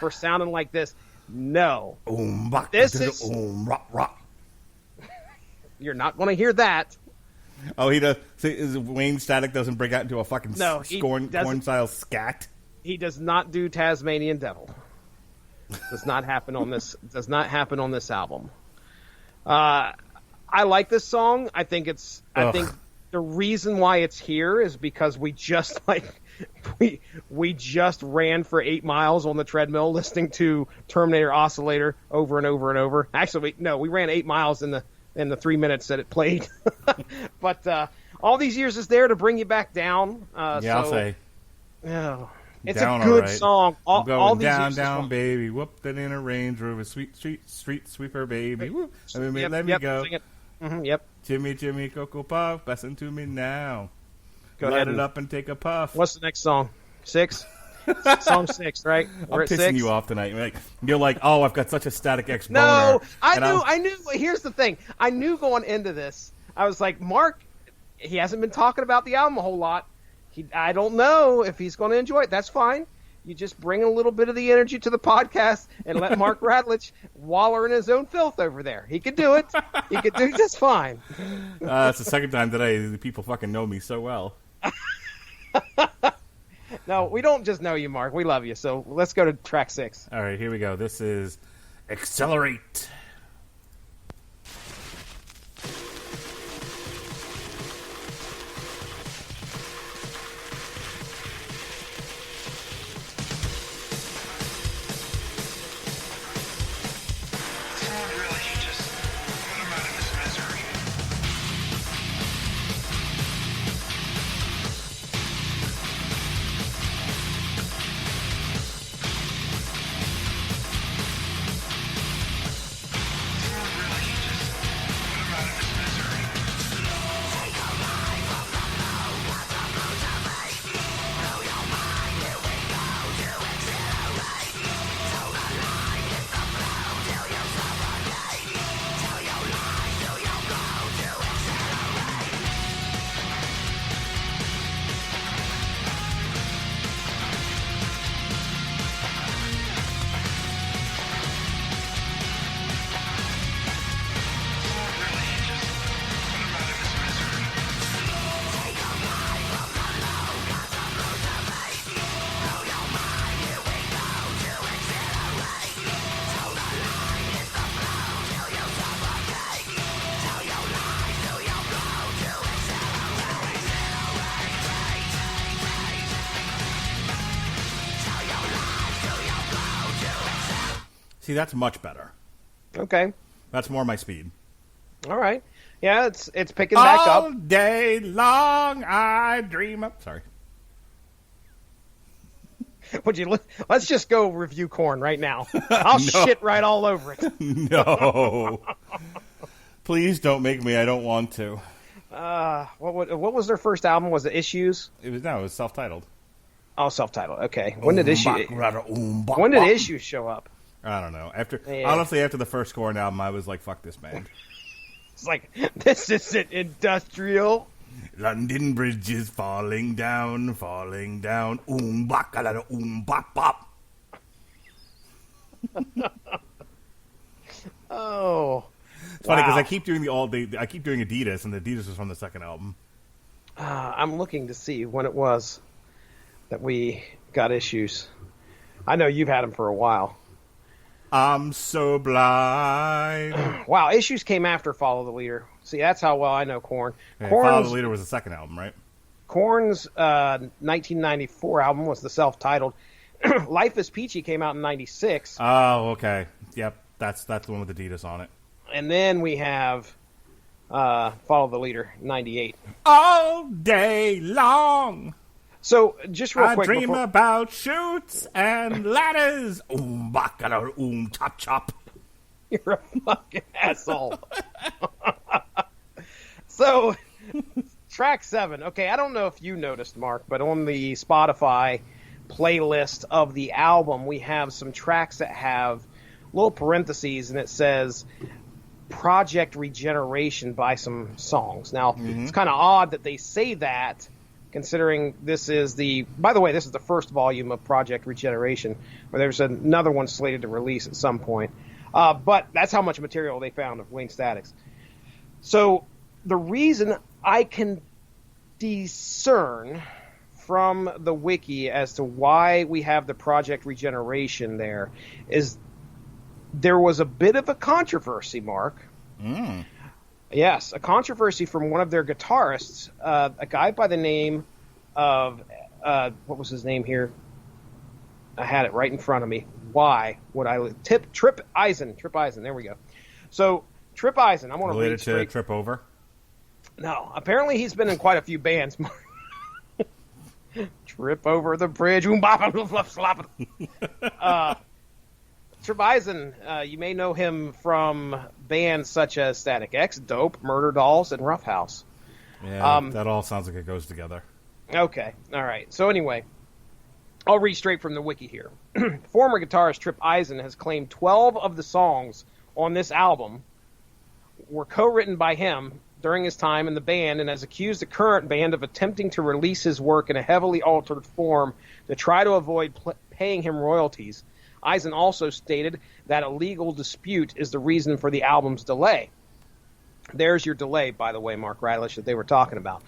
for sounding like this. No, this is. You're not going to hear that. Oh, he does. See, Wayne Static doesn't break out into a fucking corn style scat. He does not do Tasmanian Devil. Does not happen on this. Does not happen on this album. I like this song. I think it's. I think the reason why it's here is because we just we just ran for 8 miles on the treadmill listening to Terminator Oscillator over and over and over. Actually, we ran 8 miles in the 3 minutes that it played. But all these years is there to bring you back down. I'll say. Oh, it's down, a good right. song. I'm going all these down, years down, baby. Whoop, that in a Range Rover, sweet street sweeper, baby. Whoop. Let me go. Sing it. Mm-hmm, yep. Jimmy, Cocoa Puff, listen to me now. Go Light ahead it up and take a puff. What's the next song? 6? Song 6, right? We're I'm at pissing 6? you off tonight. You're like, oh, I've got such a Static X boner. No, And I knew. Here's the thing. I knew going into this. I was like, Mark, he hasn't been talking about the album a whole lot. I don't know if he's going to enjoy it. That's fine. You just bring a little bit of the energy to the podcast and let Mark Radulich waller in his own filth over there. He could do it. He could do just fine. That's the second time today. The people fucking know me so well. No, we don't just know you, Mark. We love you. So let's go to track 6. All right, here we go. This is Accelerate. Someone really should just put him out of his misery. Someone really should just put him out of his misery. Someone really should just put him out of his misery. See, that's much better. Okay. That's more my speed. All right. Yeah, it's picking back All up. day long I dream of... Sorry. Let's just go review Korn right now. I'll shit right all over it. No. Please don't make me. I don't want to. What was their first album? Was it Issues? It was self-titled. Oh, self-titled. Okay. When did Issues show up? I don't know. Yeah. Honestly, after the first Korn album, I was like, fuck this band. It's like, this isn't industrial. London Bridge is falling down. Baka bop bop. Oh. It's funny because wow. I keep doing I keep doing Adidas, and Adidas was from the second album. I'm looking to see when it was that we got Issues. I know you've had them for a while. I'm so blind. Wow, Issues came after Follow the Leader. See, that's how well I know Korn. Hey, Follow the Leader was the second album, right? Korn's 1994 album was the self-titled. Life is Peachy came out in 96. Oh, okay. Yep, that's the one with Adidas on it. And then we have Follow the Leader, 98. All day long, So, just real I quick. dream before- about chutes and ladders. Bacala, chop chop. You're a fucking asshole. So, track 7. Okay, I don't know if you noticed, Mark, but on the Spotify playlist of the album, we have some tracks that have little parentheses, and it says Project Regeneration by some songs. Now, it's kind of odd that they say that, considering this is by the way, this is the first volume of Project Regeneration, where there's another one slated to release at some point. But that's how much material they found of Wayne Statics. So the reason I can discern from the wiki as to why we have the Project Regeneration there is there was a bit of a controversy, Mark. Yes, a controversy from one of their guitarists, a guy by the name of, what was his name here? I had it right in front of me. Why would I... Trip Eisen. Trip Eisen, there we go. So, Trip Eisen, I want to read Related to straight. Trip Over? No, apparently he's been in quite a few bands. Trip over the bridge. Trip Eisen, you may know him from bands such as Static X, Dope, Murder Dolls, and Rough House. Yeah, that all sounds like it goes together. Okay, all right. So anyway, I'll read straight from the wiki here. Former guitarist Trip Eisen has claimed 12 of the songs on this album were co-written by him during his time in the band, and has accused the current band of attempting to release his work in a heavily altered form to try to avoid paying him royalties. Eisen also stated that a legal dispute is the reason for the album's delay. There's your delay, by the way, Mark Radulich, that they were talking about.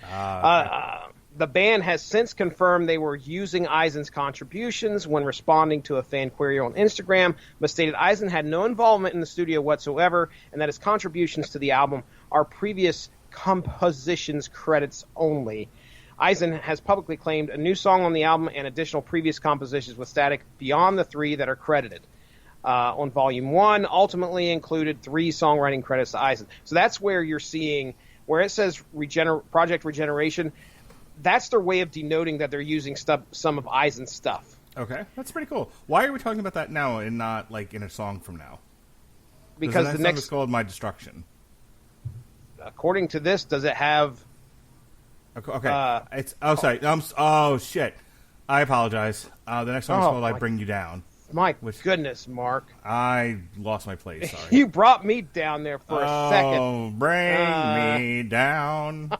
The band has since confirmed they were using Eisen's contributions when responding to a fan query on Instagram, but stated Eisen had no involvement in the studio whatsoever, and that his contributions to the album are previous compositions credits only. Eisen has publicly claimed a new song on the album and additional previous compositions with Static beyond the 3 that are credited. On Volume 1, ultimately included 3 songwriting credits to Eisen. So that's where you're seeing, where it says Project Regeneration, that's their way of denoting that they're using some of Eisen's stuff. Okay, that's pretty cool. Why are we talking about that now and not, like, in a song from now? Because the song next... is called My Destruction. According to this, does it have... Okay, it's... Oh, sorry. Oh, shit. I apologize. The next song is called I Bring You Down. My goodness, Mark. I lost my place, sorry. You brought me down there for a second. Oh, bring me down.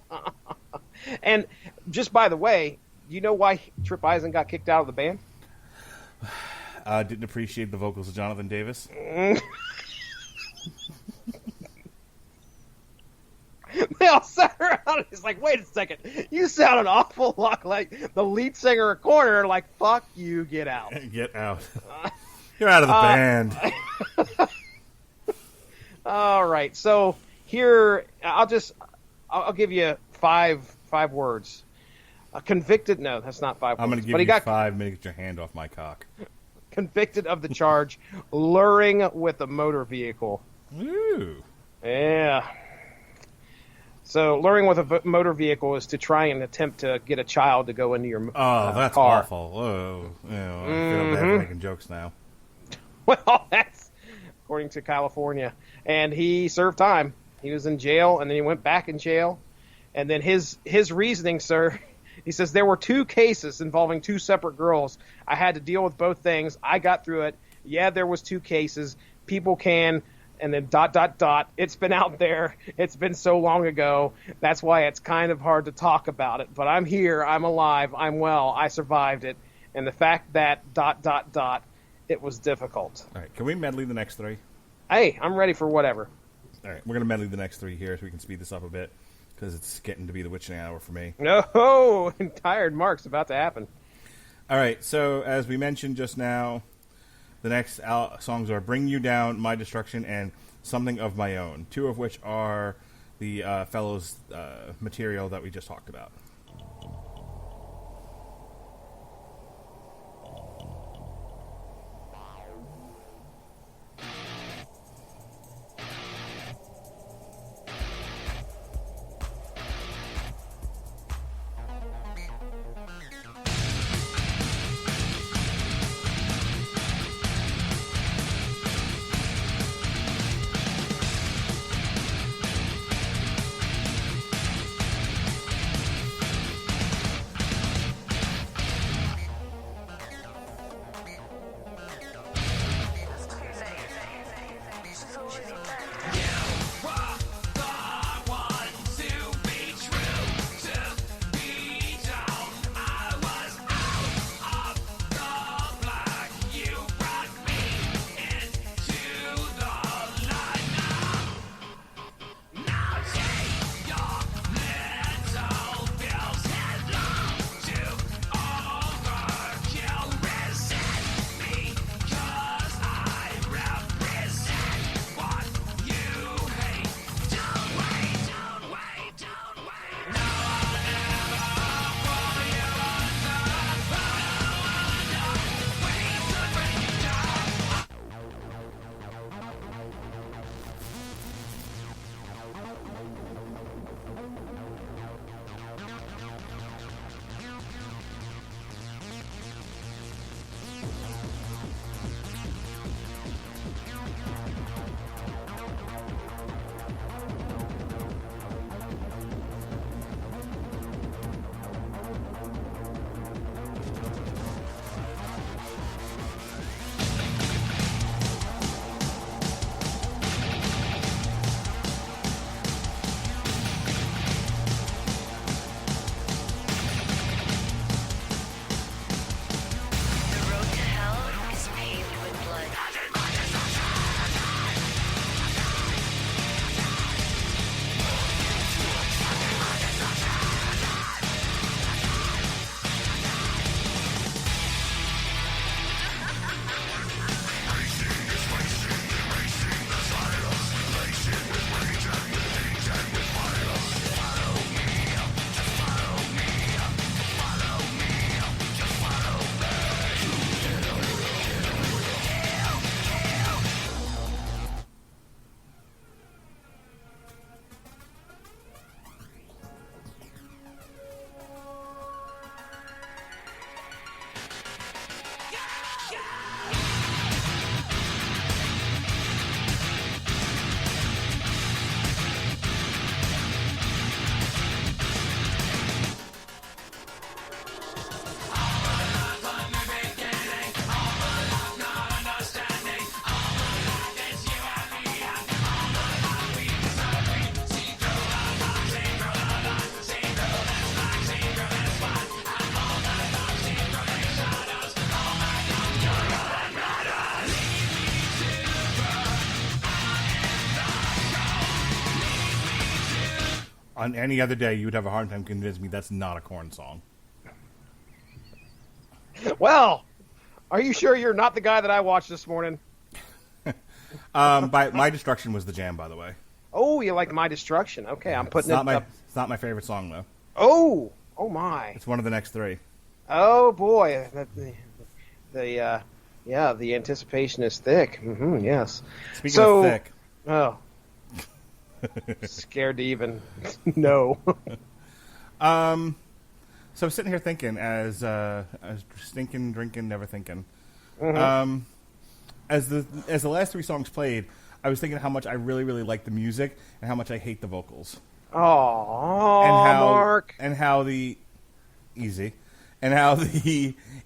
And just by the way, you know why Trip Eisen got kicked out of the band? Didn't appreciate the vocals of Jonathan Davis. They all sat around and he's like, wait a second, you sound an awful lot like the lead singer of Corner, like, fuck you, get out. Get out. You're out of the band. All right, so here, I'll give you five words. Convicted, no, that's not 5 words. I'm going to give but you he got 5 minutes to get your hand off my cock. convicted of the charge, luring with a motor vehicle. Ooh. Yeah. So luring with a motor vehicle is to try and attempt to get a child to go into your That's car. awful. Oh, I feel bad for making jokes now. Well, that's according to California. And he served time. He was in jail, and then he went back in jail. And then his reasoning, sir, he says, there were 2 cases involving 2 separate girls. I had to deal with both things. I got through it. Yeah, there was 2 cases. People can... And then ... It's been out there. It's been so long ago. That's why it's kind of hard to talk about it. But I'm here. I'm alive. I'm well. I survived it. And the fact that ... It was difficult. All right, can we medley the next 3? Hey, I'm ready for whatever. All right, we're going to medley the next 3 here so we can speed this up a bit because it's getting to be the witching hour for me. No, tired Mark's about to happen. All right, so as we mentioned just now, The next songs are Bring You Down, My Destruction, and Something of My Own, two of which are the fellows' material that we just talked about. On any other day, you would have a hard time convincing me that's not a Korn song. Well, are you sure you're not the guy that I watched this morning? By My Destruction was the jam, by the way. Oh, you like My Destruction? Okay, I'm putting it's it not up. It's not my favorite song though. Oh my! It's one of the next three. Oh boy, the anticipation is thick. Yes. Speaking of thick, oh, scared to even know. So I'm sitting here thinking, as stinking, drinking, never thinking. Mm-hmm. As the last three songs played, I was thinking how much I really, really like the music and how much I hate the vocals. Oh, Mark. And how the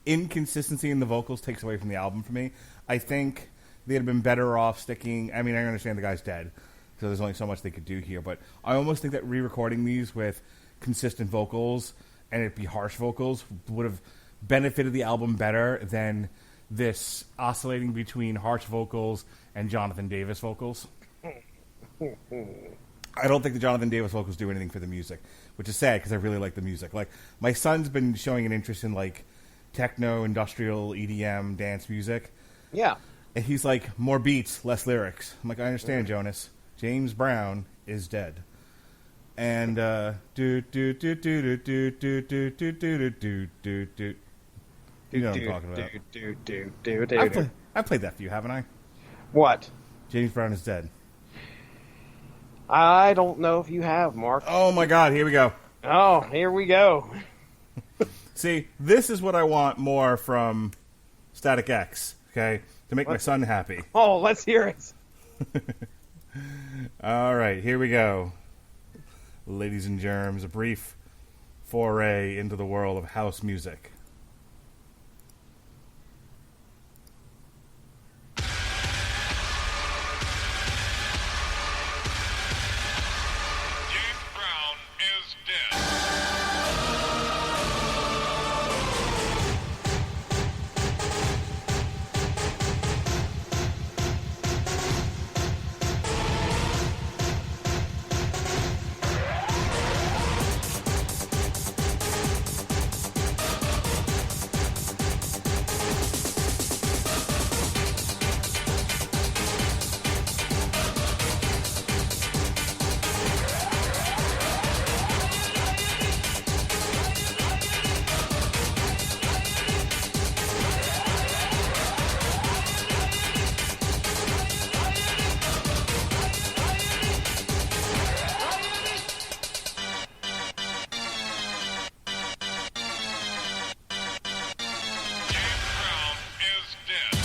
inconsistency in the vocals takes away from the album for me. I think they'd have been better off sticking. I mean, I understand the guy's dead, so there's only so much they could do here. But I almost think that re-recording these with consistent vocals and it'd be harsh vocals would have benefited the album better than this oscillating between harsh vocals and Jonathan Davis vocals. I don't think the Jonathan Davis vocals do anything for the music, which is sad because I really like the music. Like, my son's been showing an interest in like techno, industrial, EDM, dance music, Yeah. And he's like, more beats, less lyrics. I'm like, I understand, Jonas. James Brown is dead. And do do do do do do do do do do do do do. You know what I'm talking about. I've played that for you, haven't I? What? James Brown is dead. I don't know if you have, Mark. Oh my God! Here we go. Oh, here we go. See, this is what I want more from Static X. Okay, to make my son happy. Oh, let's hear it. All right, here we go. Ladies and germs, a brief foray into the world of house music. James Brown is dead. James Brown is dead.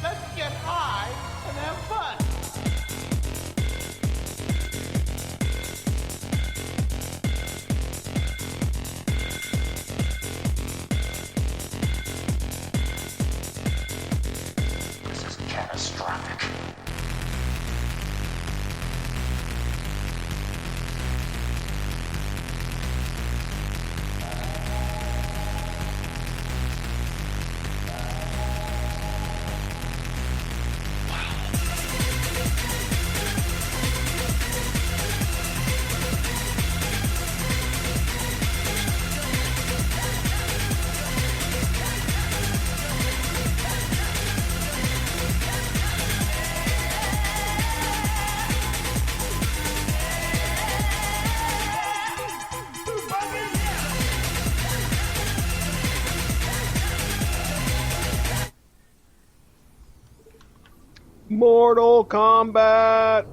Let's get high and have fun. This is catastrophic. Mortal Kombat.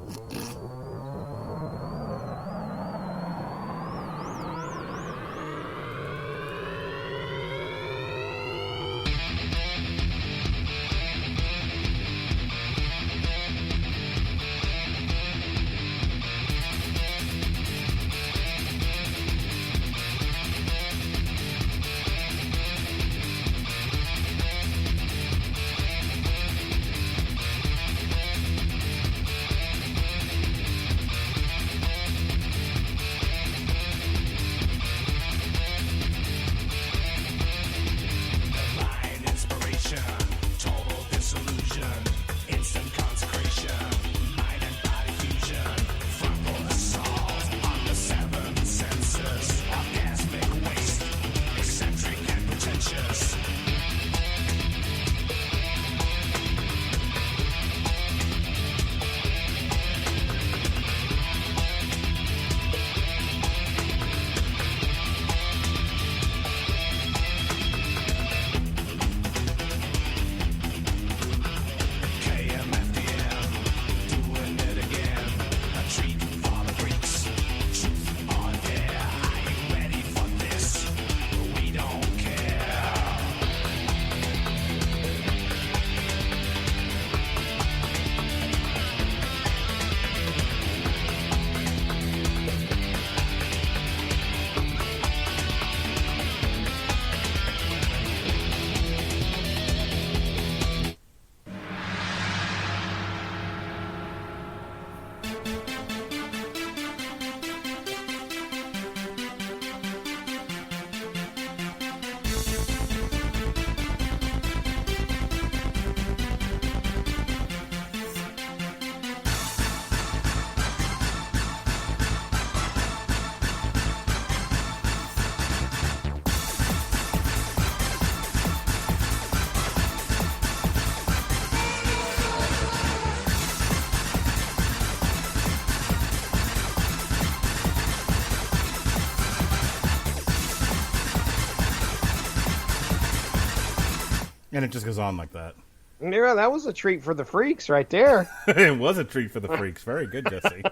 And it just goes on like that. Yeah, that was a treat for the freaks right there. It was a treat for the freaks. Very good, Jesse.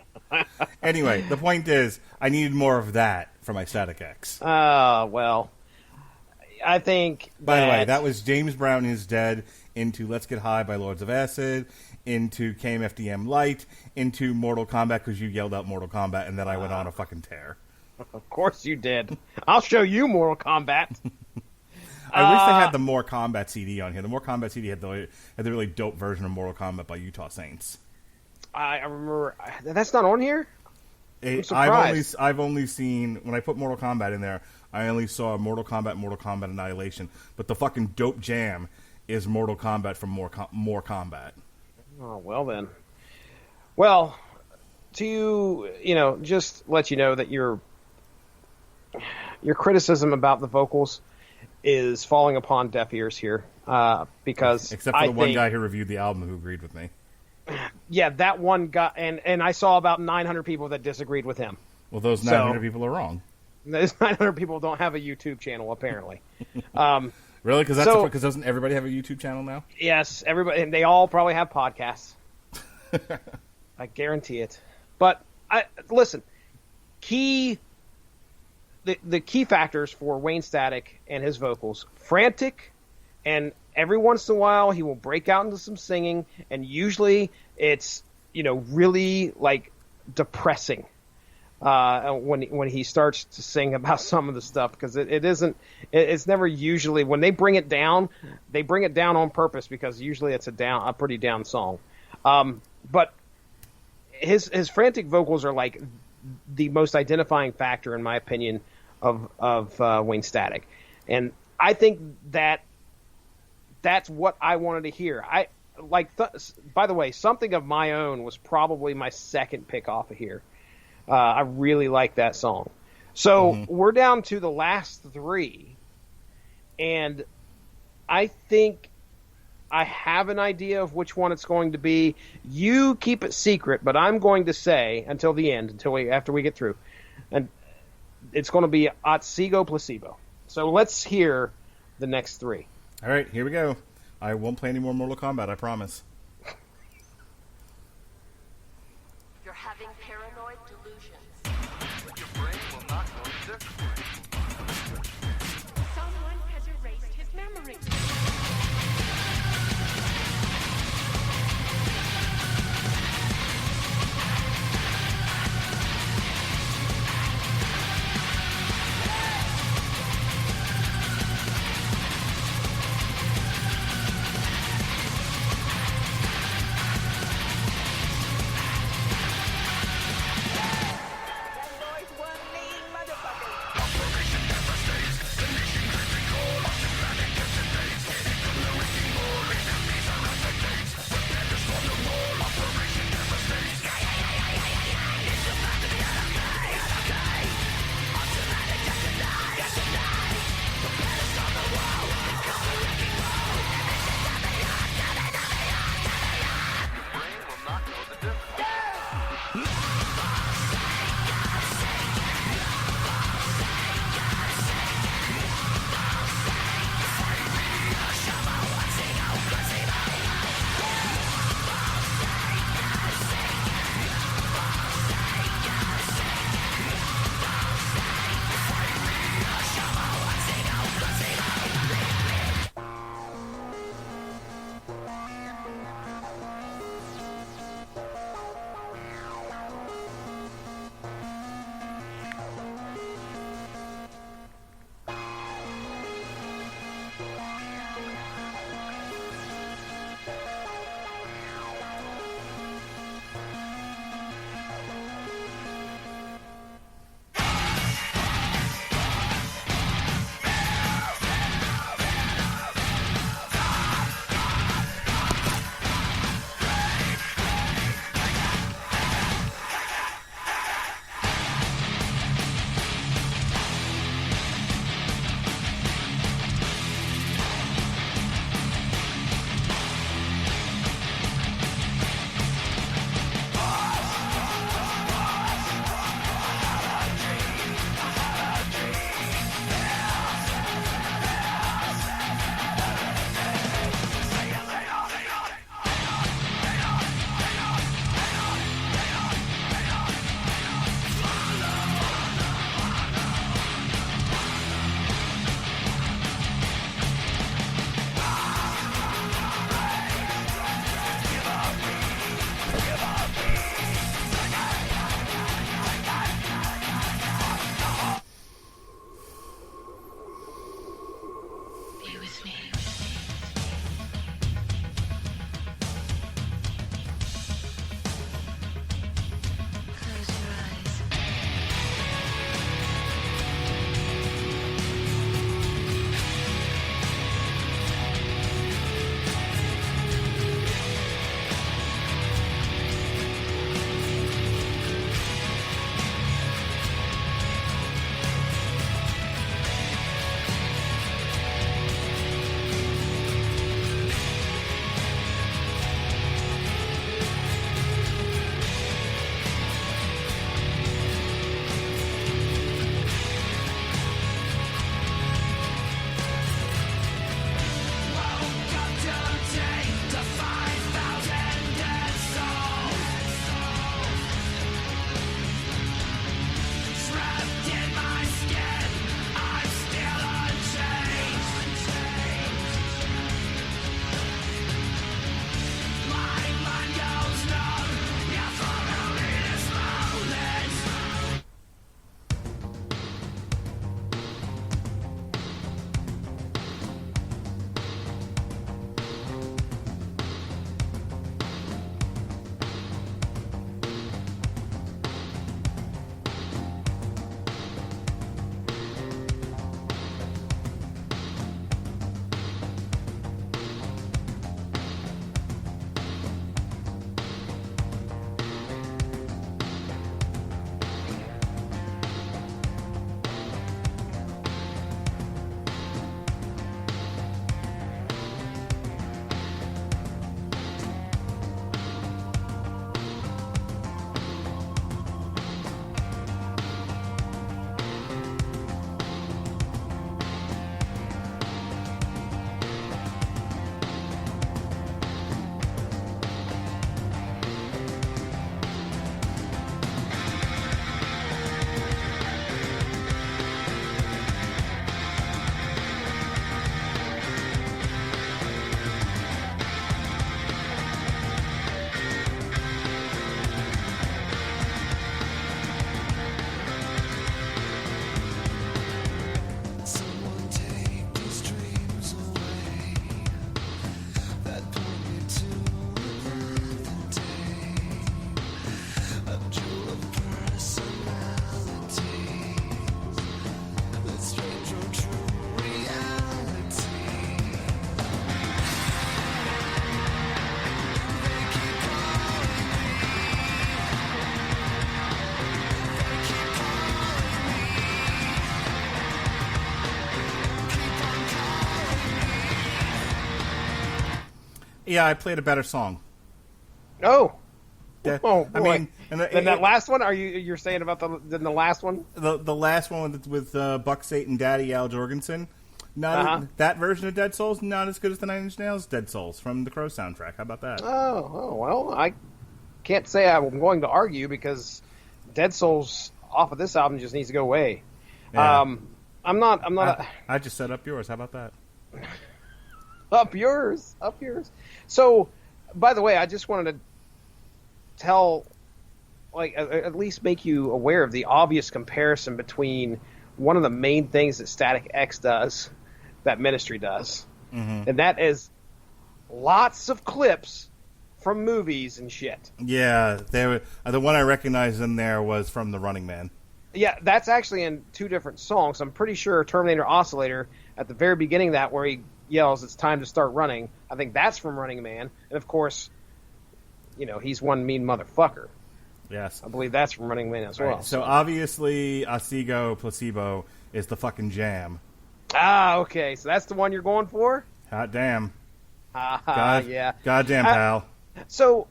Anyway, the point is, I needed more of that for my Static X. Well, I think. By the way, that was James Brown is Dead into Let's Get High by Lords of Acid, into KMFDM Light, into Mortal Kombat because you yelled out Mortal Kombat, and then I went on a fucking tear. Of course you did. I'll show you Mortal Kombat. I wish they had the More Kombat CD on here. The More Kombat CD had the really dope version of Mortal Kombat by Utah Saints. I remember. That's not on here? I'm surprised. I've only seen, when I put Mortal Kombat in there, I only saw Mortal Kombat Annihilation. But the fucking dope jam is Mortal Kombat from More Kombat. Oh, well then. Well, to, just let you know that your criticism about the vocals is falling upon deaf ears here, because except for the one guy who reviewed the album who agreed with me. Yeah, that one guy, and I saw about 900 people that disagreed with him. Well, those 900 people are wrong. Those 900 people don't have a YouTube channel, apparently. Really? Because doesn't everybody have a YouTube channel now? Yes, everybody, and they all probably have podcasts. I guarantee it. But listen, the key factors for Wayne Static and his vocals: frantic, and every once in a while he will break out into some singing, and usually it's really like depressing when he starts to sing about some of the stuff, because it's never usually, when they bring it down on purpose, because usually it's a pretty down song. But his frantic vocals are like the most identifying factor, in my opinion, of Wayne Static, and I think that's what I wanted to hear. By the way, Something of My Own was probably my second pick off of here. I really like that song. So we're down to the last three, and I think I have an idea of which one it's going to be. You keep it secret, but I'm going to say until the end, after we get through, and it's going to be Otsego Placebo. So let's hear the next three. All right, here we go. I won't play any more Mortal Kombat, I promise. You're having paranoid delusions. Your brain will not know the difference. Someone has erased his memory. with me. Close your eyes. Yeah, I played a better song. Oh. Yeah, Oh boy. I mean, and that last one? You're saying about the last one? The last one with Buck Satan Daddy Al Jorgensen. That version of Dead Souls not as good as the Nine Inch Nails Dead Souls from the Crow soundtrack. How about that? Oh well, I can't say I'm going to argue because Dead Souls off of this album just needs to go away. Yeah. I'm not. I just set up yours. How about that? Up yours. So, by the way, I just wanted to tell, at least make you aware of the obvious comparison between one of the main things that Static X does, that Ministry does, and that is lots of clips from movies and shit. Yeah, the one I recognized in there was from The Running Man. Yeah, that's actually in two different songs. I'm pretty sure Terminator Oscillator, at the very beginning of that, where he yells, "It's time to start running," I think that's from Running Man. And of course, he's one mean motherfucker. Yes. I believe that's from Running Man as well. Right, so obviously, Otsego Placebo is the fucking jam. Ah, okay. So that's the one you're going for? Hot damn. Yeah. Goddamn, pal. So,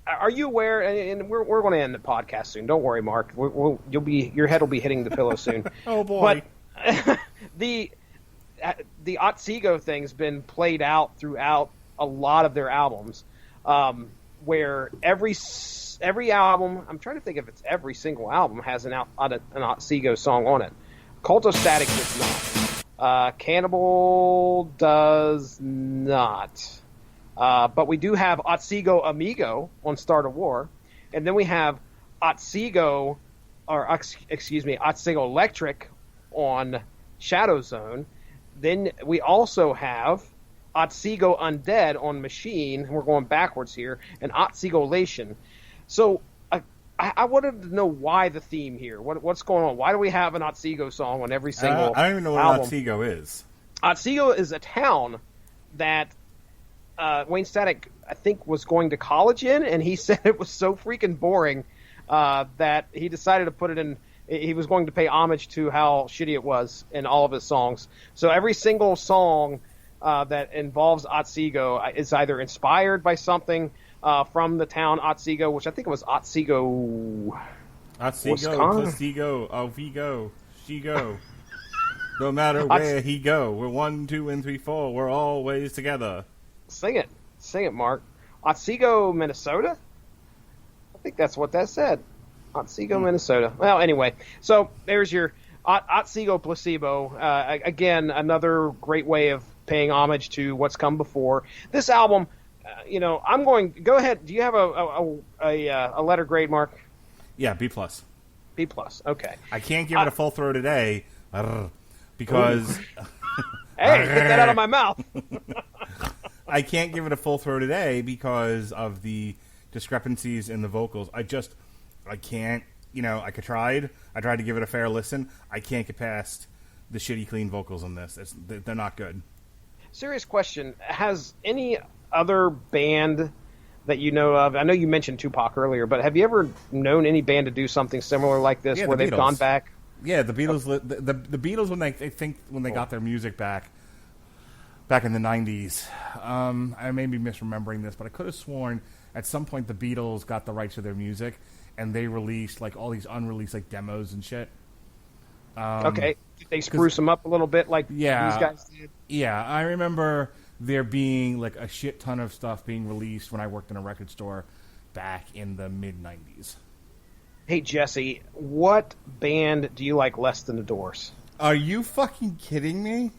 are you aware? And we're going to end the podcast soon. Don't worry, Mark. Your head will be hitting the pillow soon. Oh boy. But the Otsego thing's been played out throughout a lot of their albums, where every album, I'm trying to think if it's every single album, has an Otsego song on it. Cult of Static does not. Cannibal does not. But we do have Otsego Amigo on Start a War. And then we have Otsego Electric on Shadow Zone. Then we also have Otsego Undead on Machine. We're going backwards here. And Otsegolation. So I wanted to know why the theme here. What's going on? Why do we have an Otsego song on every single I don't even know what album? an Otsego is. Otsego is a town that Wayne Static, I think, was going to college in, and he said it was so freaking boring that he decided to put it in. He was going to pay homage to how shitty it was in all of his songs. So every single song that involves Otsego is either inspired by something from the town Otsego, which I think it was Otsego, Otsego, Vigo, she go. No matter where he go, we're 1, 2, and 3, 4. We're always together. Sing it, Mark. Otsego, Minnesota. I think that's what that said. Otsego, Minnesota. Well, anyway, so there's your Otsego Placebo. Again, another great way of paying homage to what's come before. This album, I'm going. Go ahead. Do you have a letter grade, Mark? Yeah, B+. B+. Okay. I can't give it a full throw today because hey, get that out of my mouth. I can't give it a full throw today because of the discrepancies in the vocals. I can't. I tried to give it a fair listen. I can't get past the shitty clean vocals on this. They're not good. Serious question: has any other band that you know of? I know you mentioned Tupac earlier, but have you ever known any band to do something similar like this, where they've gone back? Yeah, the Beatles. The Beatles when they got their music back in the 90s. I may be misremembering this, but I could have sworn at some point the Beatles got the rights to their music, and they released like all these unreleased like demos and shit. Okay, did they spruce them up a little bit like these guys did? Yeah, I remember there being like a shit ton of stuff being released when I worked in a record store back in the mid-90s. Hey, Jesse, what band do you like less than the Doors? Are you fucking kidding me?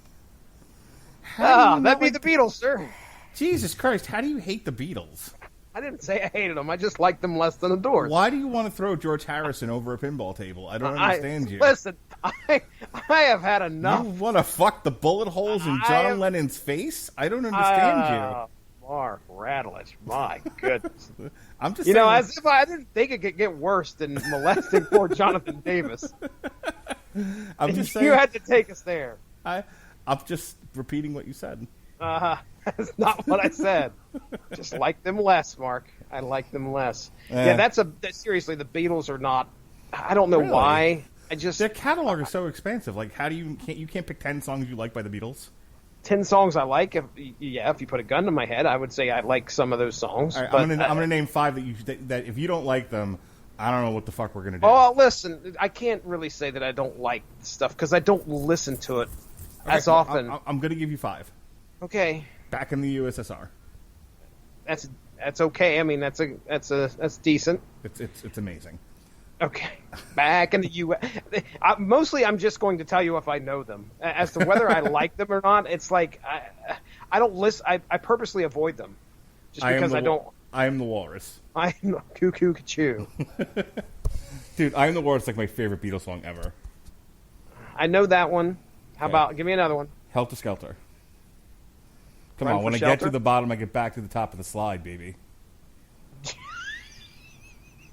That'd be the Beatles, sir. Jesus Christ, how do you hate the Beatles? I didn't say I hated them. I just liked them less than the Doors. Why do you want to throw George Harrison over a pinball table? I don't understand you. Listen, I have had enough. You want to fuck the bullet holes in John Lennon's face? I don't understand you. Mark Radulich, my goodness. I'm just saying, as if I didn't think it could get worse than molesting poor Jonathan Davis. I'm just saying. You had to take us there. I'm just repeating what you said. That's not what I said. Just like them less, Mark. I like them less. Yeah, seriously, the Beatles are not. I don't know why. Their catalog is so expansive. Like, how do you can't pick 10 songs you like by the Beatles? 10 songs I like. If you put a gun to my head, I would say I like some of those songs. Right, I'm gonna name 5 that if you don't like them, I don't know what the fuck we're gonna do. Oh, listen, I can't really say that I don't like stuff because I don't listen to it as often. I'm gonna give you 5. Okay. Back in the USSR. That's okay. I mean, that's decent. It's amazing. Okay. Back in the U.S. Mostly, I'm just going to tell you if I know them. As to whether I like them or not, it's like I don't listen. I purposely avoid them just because I don't. I am the Walrus. I'm the Cuckoo Cachoo. Dude, I am the Walrus is like my favorite Beatles song ever. I know that one. How about give me another one? Helter Skelter. Come Run on, for when Shelter? I get to the bottom, I get back to the top of the slide, baby.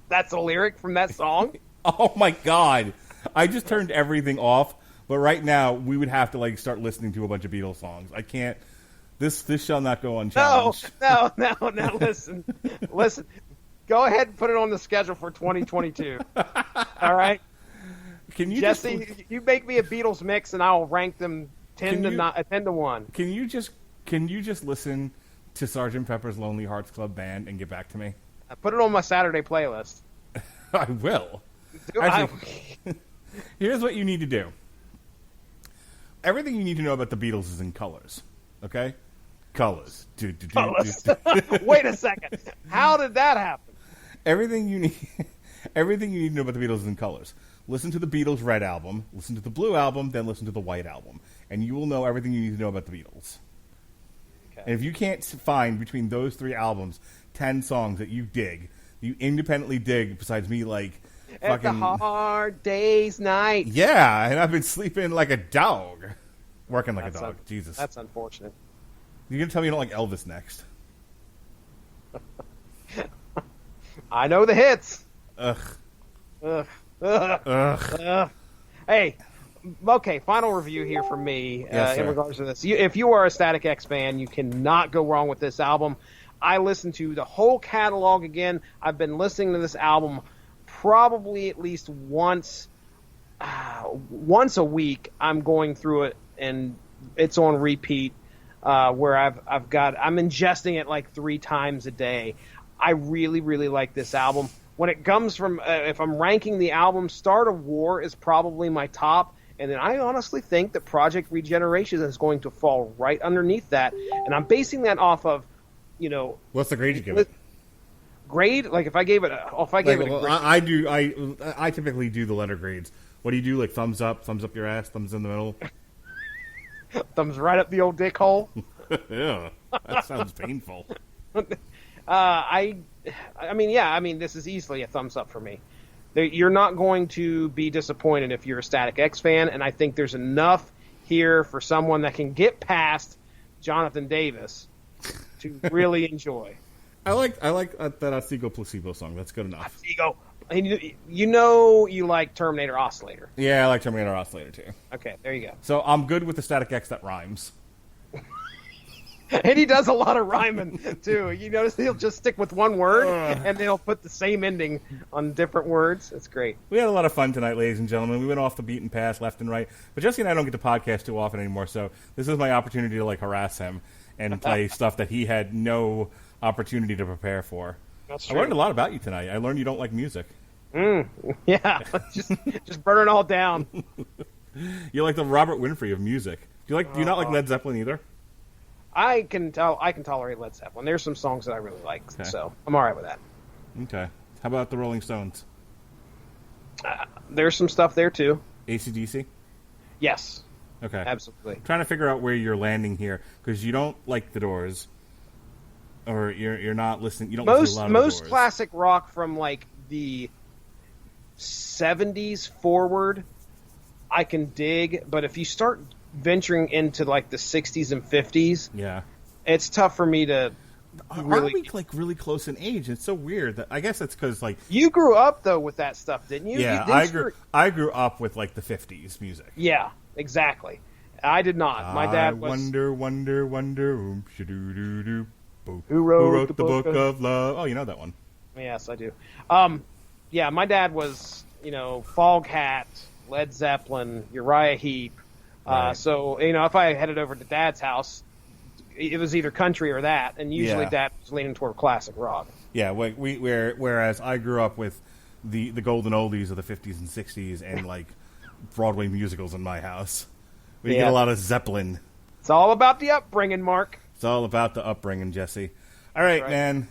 That's a lyric from that song? Oh my god. I just turned everything off, but right now we would have to like start listening to a bunch of Beatles songs. I can't. This shall not go unchallenged. No, listen. Listen. Go ahead and put it on the schedule for 2022. All right? Can you Jesse, you make me a Beatles mix and I'll rank them 10 to 1. Can you just listen to Sgt. Pepper's Lonely Hearts Club Band and get back to me? I put it on my Saturday playlist. I will. Actually, here's what you need to do. Everything you need to know about the Beatles is in colors. Okay? Colors. Colors. Wait a second. How did that happen? Everything you need to know about the Beatles is in colors. Listen to the Beatles' Red album, listen to the Blue album, then listen to the White album, and you will know everything you need to know about the Beatles. Okay. And if you can't find between those 3 albums 10 songs that you independently dig, besides me, like fucking... It's a hard day's night. Yeah, and I've been sleeping like a dog. Working like a dog. Jesus. That's unfortunate. You gonna tell me you don't like Elvis next? I know the hits. Ugh. Ugh. Ugh. Ugh. Ugh. Hey, okay, final review here from me Yes, in sir. regards to this. If you are a Static X fan, you cannot go wrong with this album. I listened to the whole catalog again. I've been listening to this album probably at least once a week. I'm going through it, and it's on repeat. Where I'm ingesting it like 3 times a day. I really, really like this album. When it comes from, if I'm ranking the album, Start of War is probably my top, and then I honestly think that Project Regeneration is going to fall right underneath that, and I'm basing that off of, What's the grade you give it? Grade? Like if I gave it a grade. I typically do the letter grades. What do you do? Like thumbs up your ass, thumbs in the middle? Thumbs right up the old dick hole. Yeah, that sounds painful. This is easily a thumbs up for me. You're not going to be disappointed if you're a Static X fan, and I think there's enough here for someone that can get past Jonathan Davis to really enjoy. I like that Seagull Placebo song. That's good enough. Ego. You like Terminator Oscillator. Yeah, I like Terminator Oscillator too. Okay, there you go. So I'm good with the Static X that rhymes. And he does a lot of rhyming too. You notice he'll just stick with one word, and they'll put the same ending on different words. It's great. We had a lot of fun tonight, ladies and gentlemen. We went off the beaten path left and right. But Jesse and I don't get to podcast too often anymore, so this is my opportunity to harass him and play stuff that he had no opportunity to prepare for. That's I true. learned a lot about you tonight. I learned you don't like music. Yeah, just burn it all down. You're like the Robert Winfrey of music. Do you not like Led Zeppelin either? I can tolerate Led Zeppelin. There's some songs that I really like, so I'm all right with that. Okay. How about the Rolling Stones? There's some stuff there too. AC/DC? Yes. Okay. Absolutely. I'm trying to figure out where you're landing here because you don't like the Doors, or you're not listening. You don't listen to a lot of the most Doors. classic rock from like the 70s forward, I can dig, but if you start venturing into like the 60s and 50s, yeah, it's tough for me to really. Aren't we like really close in age? It's so weird. That I guess it's because like You grew up though with that stuff, didn't you? yeah, I grew up with like the 50s music. Yeah, exactly. I did not. My dad was. Wonder, shadoo-doo-doo, boo. Who wrote the book of love? Oh, you know that one. Yes, I do. Yeah, my dad was, Foghat, Led Zeppelin, Uriah Heep. Right. So, if I headed over to Dad's house, it was either country or that, and usually Yeah. Dad was leaning toward classic rock. Yeah, whereas I grew up with the golden oldies of the 50s and 60s and like Broadway musicals in my house. We get a lot of Zeppelin. It's all about the upbringing, Mark. It's all about the upbringing, Jesse. All right, man.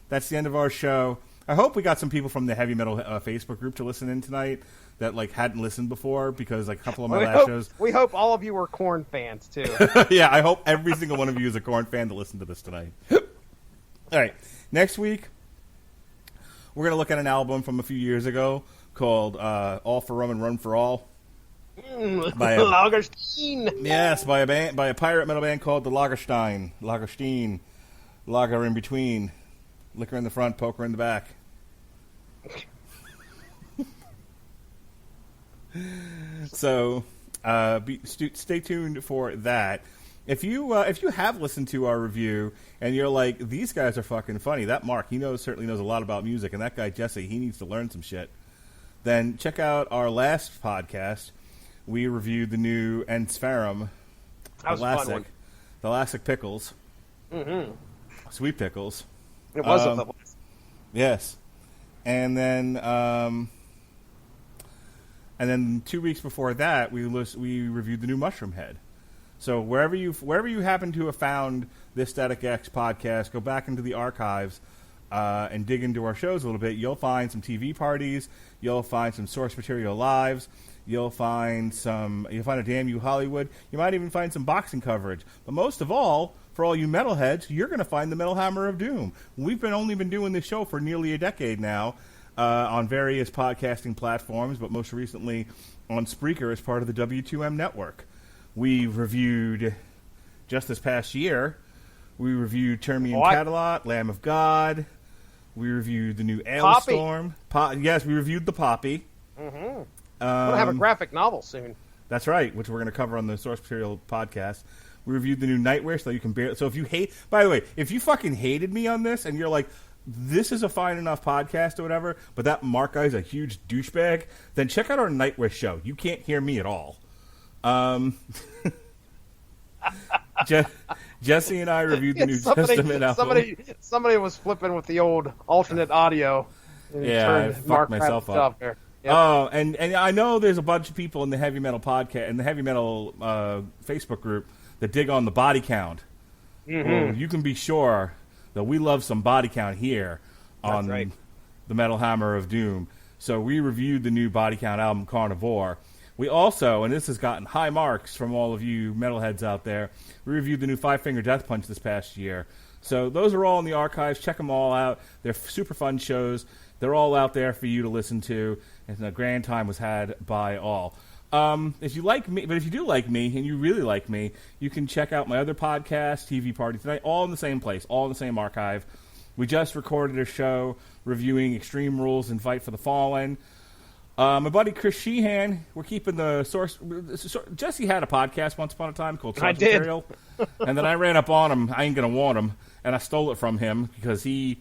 That's the end of our show. I hope we got some people from the heavy metal Facebook group to listen in tonight that like hadn't listened before because like a couple of my last shows. We hope all of you were Korn fans too. Yeah, I hope every single one of you is a Korn fan to listen to this tonight. All right, next week we're gonna look at an album from a few years ago called "All for Rum and Run for All." Lagerstein. Yes, by a pirate metal band called the Lagerstein. Lager in between, liquor in the front, poker in the back. So, stay tuned for that. If you have listened to our review and you're like, these guys are fucking funny, that Mark, he certainly knows a lot about music, and that guy Jesse, he needs to learn some shit, then check out our last podcast. We reviewed the new Ensferum, the Elastic Pickles, Sweet Pickles. It was a couple. Yes, and then 2 weeks before that, we reviewed the new Mushroom Head. So wherever you happen to have found this Static X podcast, go back into the archives and dig into our shows a little bit. You'll find some TV parties. You'll find some source material lives. You'll find a Damn You Hollywood. You might even find some boxing coverage. But most of all, for all you metalheads, you're going to find the Metal Hammer of Doom. We've only been doing this show for nearly a decade now on various podcasting platforms, but most recently on Spreaker as part of the W2M network. we reviewed just this past year. We reviewed Termian What? Catalot, Lamb of God. We reviewed the new Poppy. Ailstorm. Yes, we reviewed the Poppy. Mm-hmm. We're going to have a graphic novel soon. That's right, which we're going to cover on the Source Material podcast. We reviewed the new Nightwear, so you can bear. So if you hate, by the way, if you fucking hated me on this, and you're like, this is a fine enough podcast or whatever, but that Mark guy's a huge douchebag, then check out our Nightwear show. You can't hear me at all. Jesse and I reviewed the New Testament album. Somebody was flipping with the old alternate audio. And I fucked myself up. There. Yep. Oh, and I know there's a bunch of people in the heavy metal podcast, in the heavy metal Facebook group that dig on the body count. Mm-hmm. Well, you can be sure that we love some body count here on the Metal Hammer of Doom. So we reviewed the new body count album, Carnivore. We also, and this has gotten high marks from all of you metalheads out there, we reviewed the new Five Finger Death Punch this past year. So those are all in the archives. Check them all out. They're super fun shows. They're all out there for you to listen to. And a grand time was had by all. If you like me, but if you do like me and you really like me, you can check out my other podcast, TV Party Tonight, all in the same place, all in the same archive. We just recorded a show reviewing Extreme Rules and Fight for the Fallen. My buddy Chris Sheehan, we're keeping the source. Jesse had a podcast once upon a time called Source Material, and then I ran up on him. I ain't gonna warn him, and I stole it from him because he's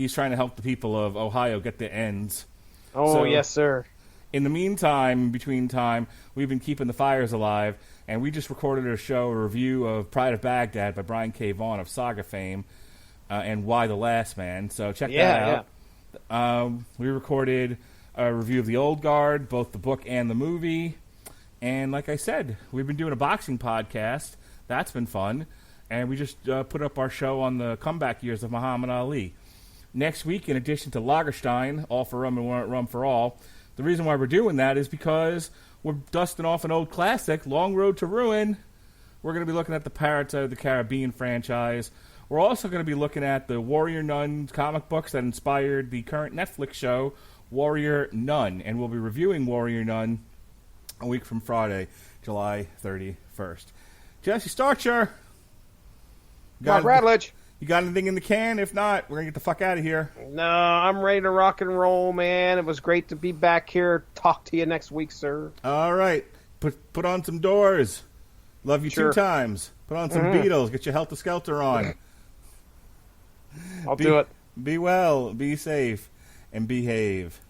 trying to help the people of Ohio get their ends. Oh, so, yes, sir. In the meantime, between time, we've been keeping the fires alive, and we just recorded a review of Pride of Baghdad by Brian K. Vaughan of Saga fame, and Why the Last Man. So check that out. We recorded a review of The Old Guard, both the book and the movie. And like I said, we've been doing a boxing podcast. That's been fun. And we just put up our show on the comeback years of Muhammad Ali. Next week, in addition to Lagerstein, All for Rum and Rum for All, the reason why we're doing that is because we're dusting off an old classic, Long Road to Ruin. We're going to be looking at the Pirates of the Caribbean franchise. We're also going to be looking at the Warrior Nun comic books that inspired the current Netflix show, Warrior Nun. And we'll be reviewing Warrior Nun a week from Friday, July 31st. Jesse Starcher. Mark Radulich. You got anything in the can? If not, we're going to get the fuck out of here. No, I'm ready to rock and roll, man. It was great to be back here. Talk to you next week, sir. All right. Put on some Doors. Love You Two Times. Put on some Beatles. Get your Helter Skelter on. I'll do it. Be well, be safe, and behave.